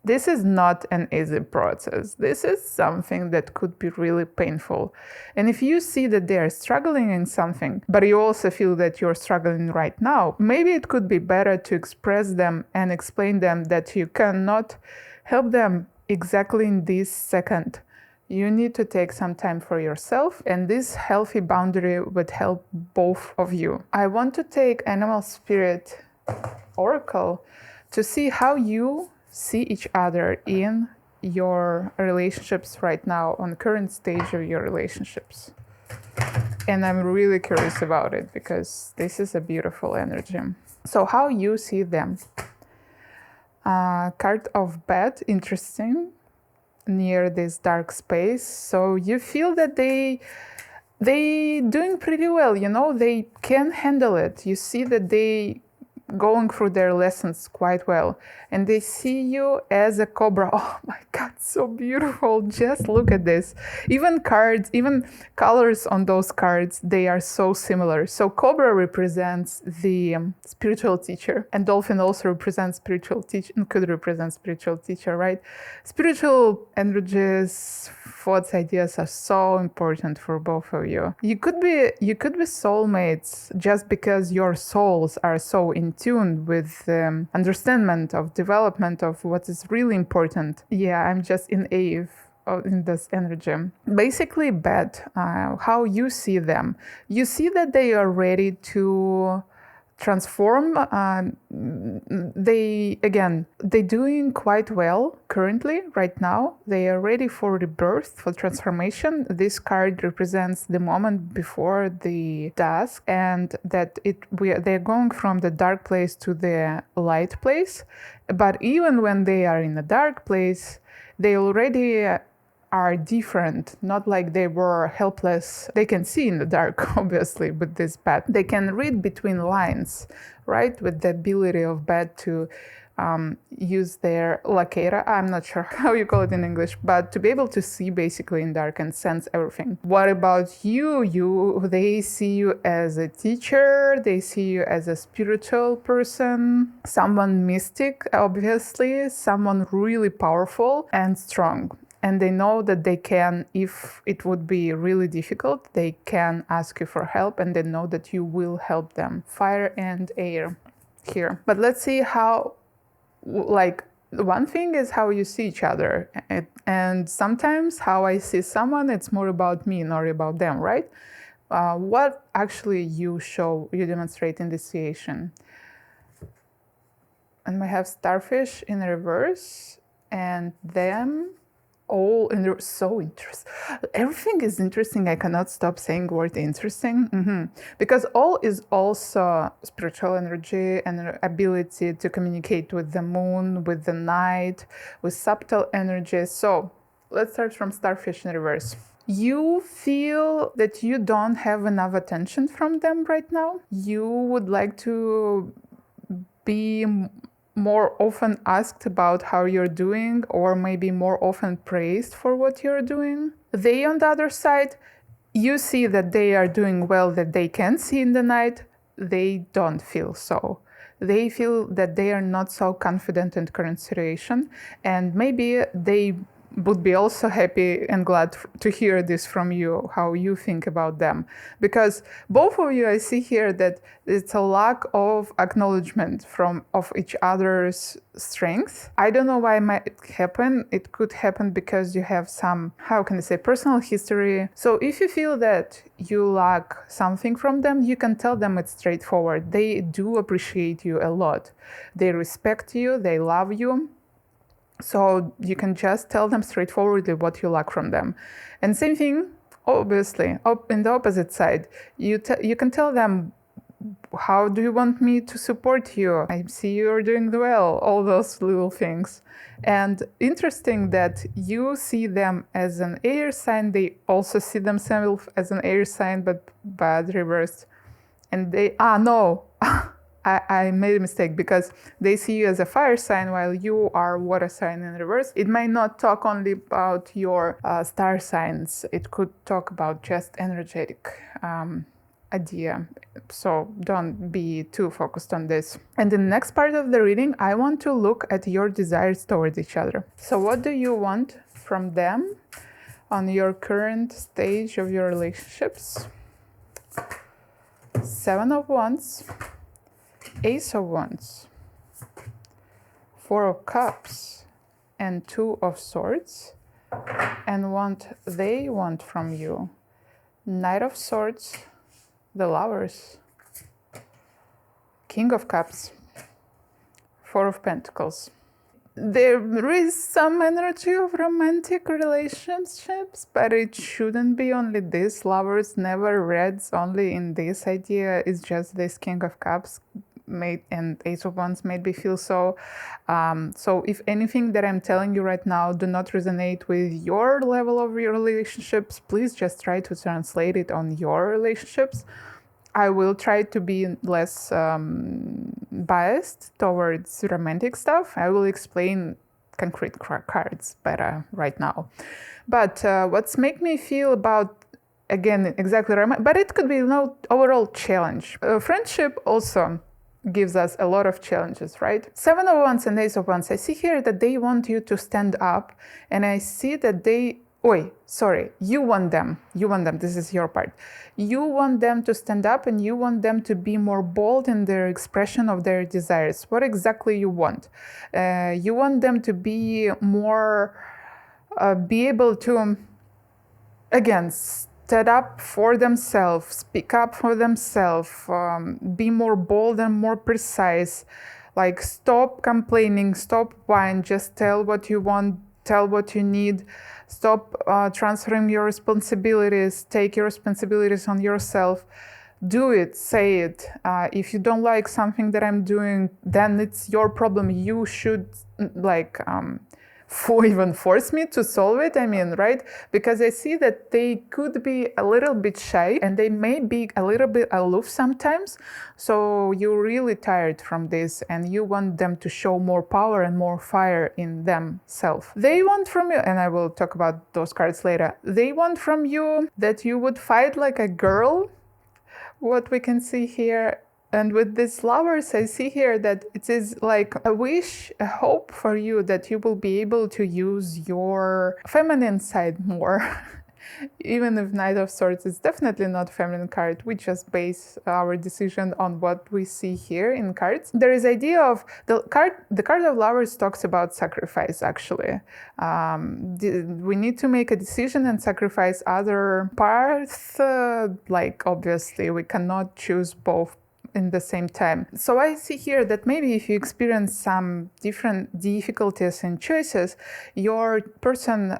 A: this is not an easy process. This is something that could be really painful. And if you see that they are struggling in something, but you also feel that you're struggling right now, maybe it could be better to express them and explain them that you cannot help them exactly in this second. You need to take some time for yourself, and this healthy boundary would help both of you. I want to take Animal Spirit Oracle to see how you see each other in your relationships right now, on the current stage of your relationships. And I'm really curious about it because this is a beautiful energy. So how you see them. Card of Bed, interesting, near this dark space. So you feel that they doing pretty well, you know, they can handle it. You see that they going through their lessons quite well, and they see you as a cobra. Oh my god, so beautiful. Just look at this. Even cards, even colors on those cards, they are so similar. So cobra represents the spiritual teacher, and dolphin also represents spiritual teacher, and could represent spiritual teacher, right? Spiritual energies, thoughts, ideas are so important for both of you. You could be soulmates just because your souls are so in tune with understanding of development of what is really important. Yeah, I'm just in awe in this energy. Basically, Bed, how you see them. You see that they are ready to transform. They're doing quite well currently, right now. They are ready for rebirth, for transformation. This card represents the moment before the dusk, and that they're going from the dark place to the light place. But even when they are in the dark place, they already are different, not like they were helpless. They can see in the dark, obviously, with this Bed. They can read between lines, right? With the ability of Bed to use their locator. I'm not sure how you call it in English, but to be able to see basically in dark and sense everything. What about you? They see you as a teacher, they see you as a spiritual person, someone mystic, obviously, someone really powerful and strong. And they know that they can, if it would be really difficult, they can ask you for help, and they know that you will help them. Fire and air here. But let's see how, like, one thing is how you see each other. And sometimes how I see someone, it's more about me, not about them, right? What actually you demonstrate in this situation. And I have Starfish in reverse, and them all, and they're so interesting. Everything is interesting. I cannot stop saying word interesting. Because all is also spiritual energy and ability to communicate with the moon, with the night, with subtle energy. So Let's start from starfish in reverse. You feel that you don't have enough attention from them right now. You would like to be more often asked about how you're doing, or maybe more often praised for what you're doing. They, on the other side, you see that they are doing well, that they can see in the night. They don't feel so. They feel that they are not so confident in current situation, and maybe they would be also happy and glad to hear this from you, how you think about them. Because both of you, I see here that it's a lack of acknowledgement of each other's strength. I don't know why it might happen. It could happen because you have some, how can I say, personal history. So if you feel that you lack something from them, you can tell them it's straightforward. They do appreciate you a lot. They respect you, they love you. So you can just tell them straightforwardly what you lack from them. And same thing, obviously, in the opposite side, you can tell them, how do you want me to support you? I see you're doing well, all those little things. And interesting that you see them as an air sign, they also see themselves as an air sign, but reversed. And they, no. I made a mistake, because they see you as a fire sign while you are water sign in reverse. It might not talk only about your star signs. It could talk about just energetic idea. So don't be too focused on this. And in the next part of the reading, I want to look at your desires towards each other. So what do you want from them on your current stage of your relationships? 7 of Wands, Ace of Wands, 4 of Cups, and 2 of Swords. And what they want from you: Knight of Swords, the Lovers, King of Cups, 4 of Pentacles. There is some energy of romantic relationships, but it shouldn't be only this. Lovers never reads only in this idea. It's just this King of Cups and Ace of Wands made me feel so. So if anything that I'm telling you right now do not resonate with your level of your relationships, please just try to translate it on your relationships. I will try to be less biased towards romantic stuff. I will explain concrete cards better right now. But what's make me feel about, again, exactly romantic, but it could be overall challenge. Friendship also gives us a lot of challenges, right? 7 of Wands and Ace of Wands. I see here that they want you to stand up, and I see that you want them. This is your part. You want them to stand up, and you want them to be more bold in their expression of their desires. What exactly you want? You want them to be more, be able to, again, stand up for themselves, speak up for themselves, be more bold and more precise. Like, stop complaining, stop whining, just tell what you want, tell what you need. Stop transferring your responsibilities, take your responsibilities on yourself. Do it, say it. If you don't like something that I'm doing, then it's your problem. You should even force me to solve it, right? Because I see that they could be a little bit shy, and they may be a little bit aloof sometimes. So you're really tired from this, and you want them to show more power and more fire in themselves. They want from you, and I will talk about those cards later, they want from you that you would fight like a girl, what we can see here. And with these Lovers, I see here that it is like a wish, a hope for you that you will be able to use your feminine side more. Even if Knight of Swords is definitely not a feminine card, we just base our decision on what we see here in cards. There is idea of the card of Lovers talks about sacrifice, actually. We need to make a decision and sacrifice other parts. Obviously, we cannot choose both in the same time. So I see here that maybe if you experience some different difficulties and choices, your person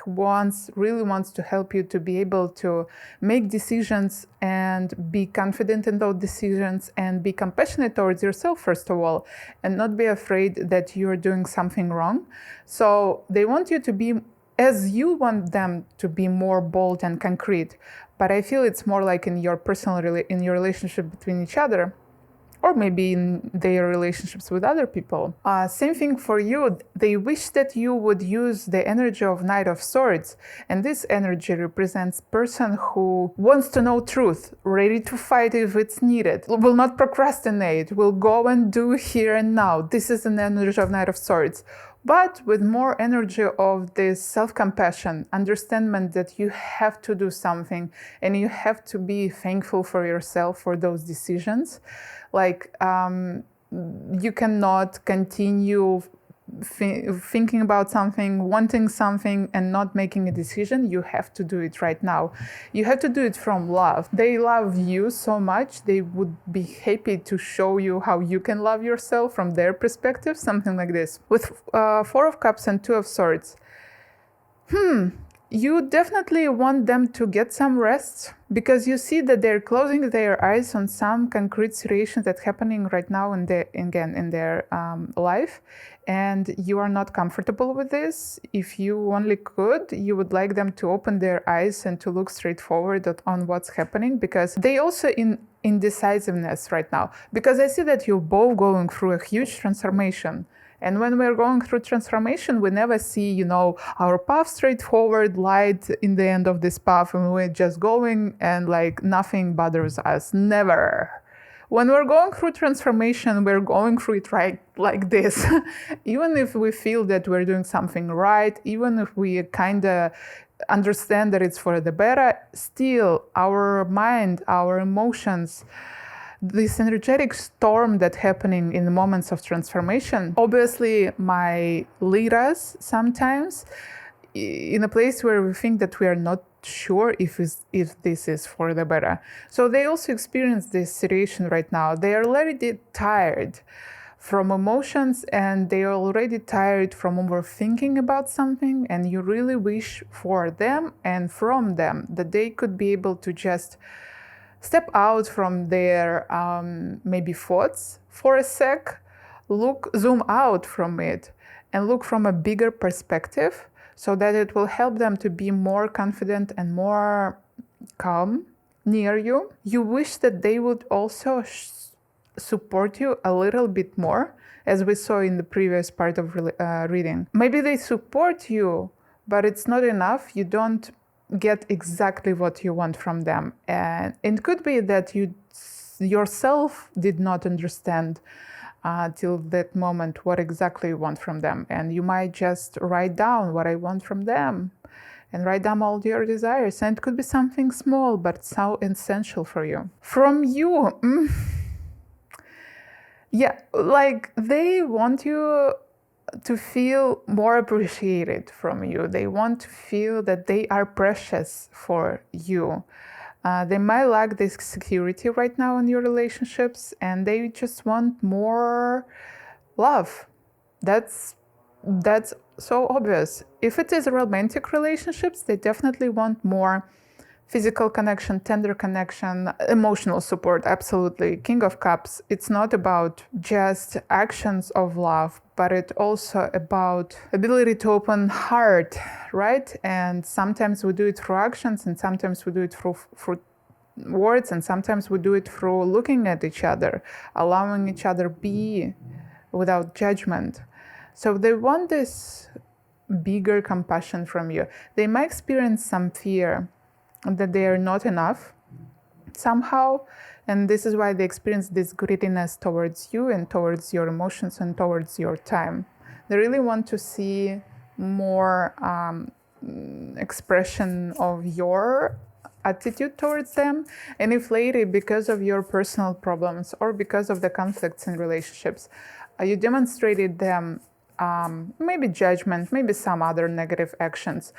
A: really wants to help you to be able to make decisions and be confident in those decisions and be compassionate towards yourself, first of all, and not be afraid that you're doing something wrong. So they want you to be as you want them to be more bold and concrete, but I feel it's more like in your in your relationship between each other, or maybe in their relationships with other people. Same thing for you. They wish that you would use the energy of Knight of Swords. And this energy represents person who wants to know truth, ready to fight if it's needed, will not procrastinate, will go and do here and now. This is an energy of Knight of Swords. But with more energy of this self-compassion, understanding that you have to do something and you have to be thankful for yourself for those decisions. Like you cannot continue thinking about something, wanting something, and not making a decision. You have to do it right now. You have to do it from love. They love you so much, they would be happy to show you how you can love yourself from their perspective, something like this. With Four of Cups and Two of Swords, you definitely want them to get some rest, because you see that they're closing their eyes on some concrete situation that's happening right now in their life, and you are not comfortable with this. If you only could, you would like them to open their eyes and to look straight forward on what's happening, because they also in indecisiveness right now, because I see that you're both going through a huge transformation. And when we're going through transformation, we never see, our path straightforward, light in the end of this path, and we're just going and like nothing bothers us. Never. When we're going through transformation, we're going through it right like this. Even if we feel that we're doing something right, even if we kind of understand that it's for the better, still our mind, our emotions, this energetic storm that's happening in the moments of transformation, obviously might lead us sometimes in a place where we think that we are not sure if this is for the better. So they also experience this situation right now. They are already tired from emotions, and they are already tired from overthinking about something, and you really wish for them and from them that they could be able to just step out from their maybe thoughts for a sec, zoom out from it and look from a bigger perspective, so that it will help them to be more confident and more calm near you. You wish that they would also support you a little bit more, as we saw in the previous part of reading. Maybe they support you, but it's not enough. You don't get exactly what you want from them, and it could be that you yourself did not understand till that moment what exactly you want from them, and you might just write down what I want from them and write down all your desires, and it could be something small but so essential for you. From you, yeah, like they want you to feel more appreciated from you. They want to feel that they are precious for you. They might lack this security right now in your relationships, and they just want more love. That's so obvious. If it is romantic relationships, they definitely want more physical connection, tender connection, emotional support, absolutely. King of Cups, it's not about just actions of love, but it's also about ability to open heart, right? And sometimes we do it through actions, and sometimes we do it through words, and sometimes we do it through looking at each other, allowing each other be without judgment. So they want this bigger compassion from you. They might experience some fear that they are not enough somehow, and this is why they experience this greediness towards you and towards your emotions and towards your time. They really want to see more expression of your attitude towards them, and if later, because of your personal problems or because of the conflicts in relationships, you demonstrated them maybe judgment, maybe some other negative actions,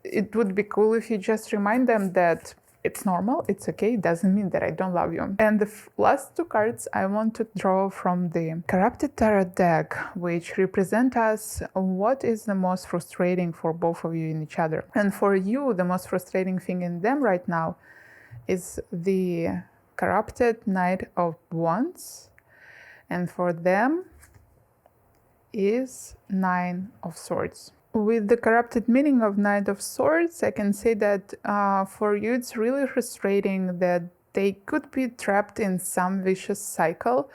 A: it would be cool if you just remind them that it's normal, it's okay, it doesn't mean that I don't love you. And the last two cards I want to draw from the Corrupted Tarot deck, which represent us what is the most frustrating for both of you in each other. And for you, the most frustrating thing in them right now is the Corrupted Knight of Wands, and for them is Nine of Swords. With the corrupted meaning of Knight of Swords, I can say that for you it's really frustrating that they could be trapped in some vicious cycle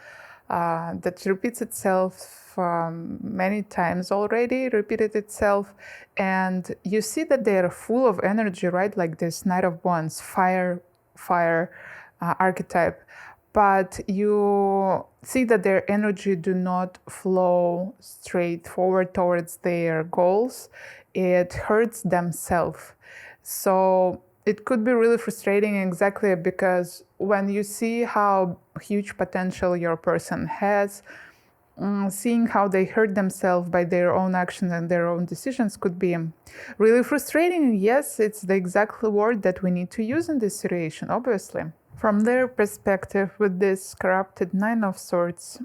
A: that repeats itself many times already, repeated itself, and you see that they are full of energy, right? Like this Knight of Wands, fire archetype. But you see that their energy do not flow straight forward towards their goals. It hurts themselves. So it could be really frustrating exactly because when you see how huge potential your person has, seeing how they hurt themselves by their own actions and their own decisions could be really frustrating. And yes, it's the exact word that we need to use in this situation, obviously. From their perspective, with this corrupted Nine of Swords,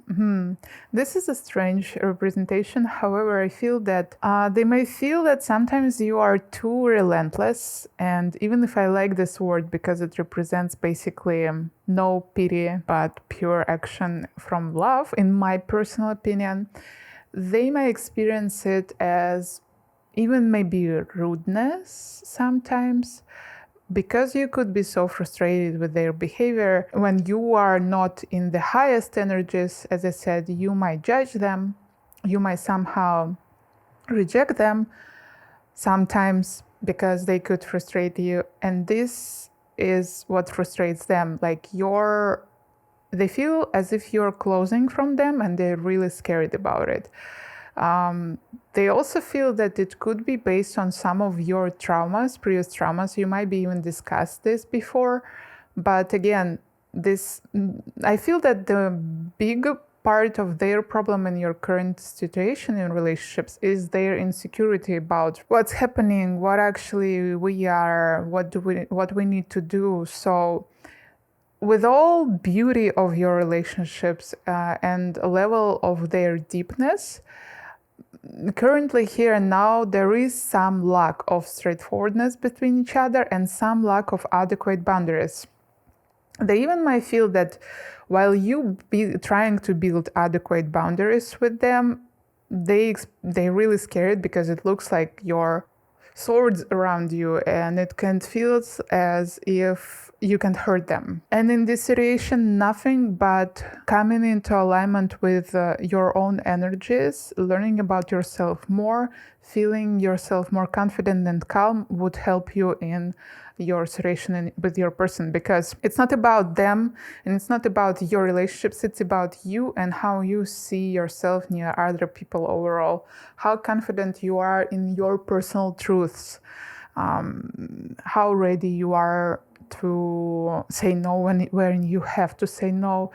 A: this is a strange representation. However, I feel that they may feel that sometimes you are too relentless. And even if I like this word because it represents basically no pity but pure action from love, in my personal opinion, they may experience it as even maybe rudeness sometimes. Because you could be so frustrated with their behavior, when you are not in the highest energies, as I said, you might judge them, you might somehow reject them, sometimes because they could frustrate you. And this is what frustrates them. Like they feel as if you're closing from them and they're really scared about it. They also feel that it could be based on some of your traumas, previous traumas. You might be even discussed this before. But again, I feel that the big part of their problem in your current situation in relationships is their insecurity about what's happening, what actually we are, what we need to do. So with all beauty of your relationships and a level of their deepness, currently here and now there is some lack of straightforwardness between each other and some lack of adequate boundaries. They even might feel that while you be trying to build adequate boundaries with them, they really scared because it looks like your swords around you and it can feel as if you can hurt them. And in this situation, nothing but coming into alignment with your own energies, learning about yourself more, feeling yourself more confident and calm would help you in your situation with your person, because it's not about them and it's not about your relationships, it's about you and how you see yourself near other people overall, how confident you are in your personal truths, how ready you are to say no when you have to say no,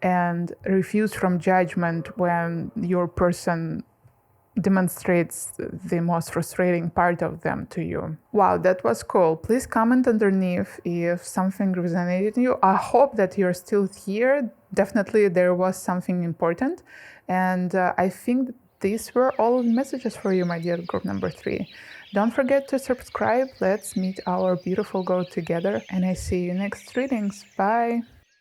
A: and refuse from judgment when your person demonstrates the most frustrating part of them to you. Wow, that was cool. Please comment underneath if something resonated in you. I hope that you're still here. Definitely there was something important. And I think these were all messages for you, my dear group number 3. Don't forget to subscribe. Let's meet our beautiful goal together. And I see you next readings. Bye.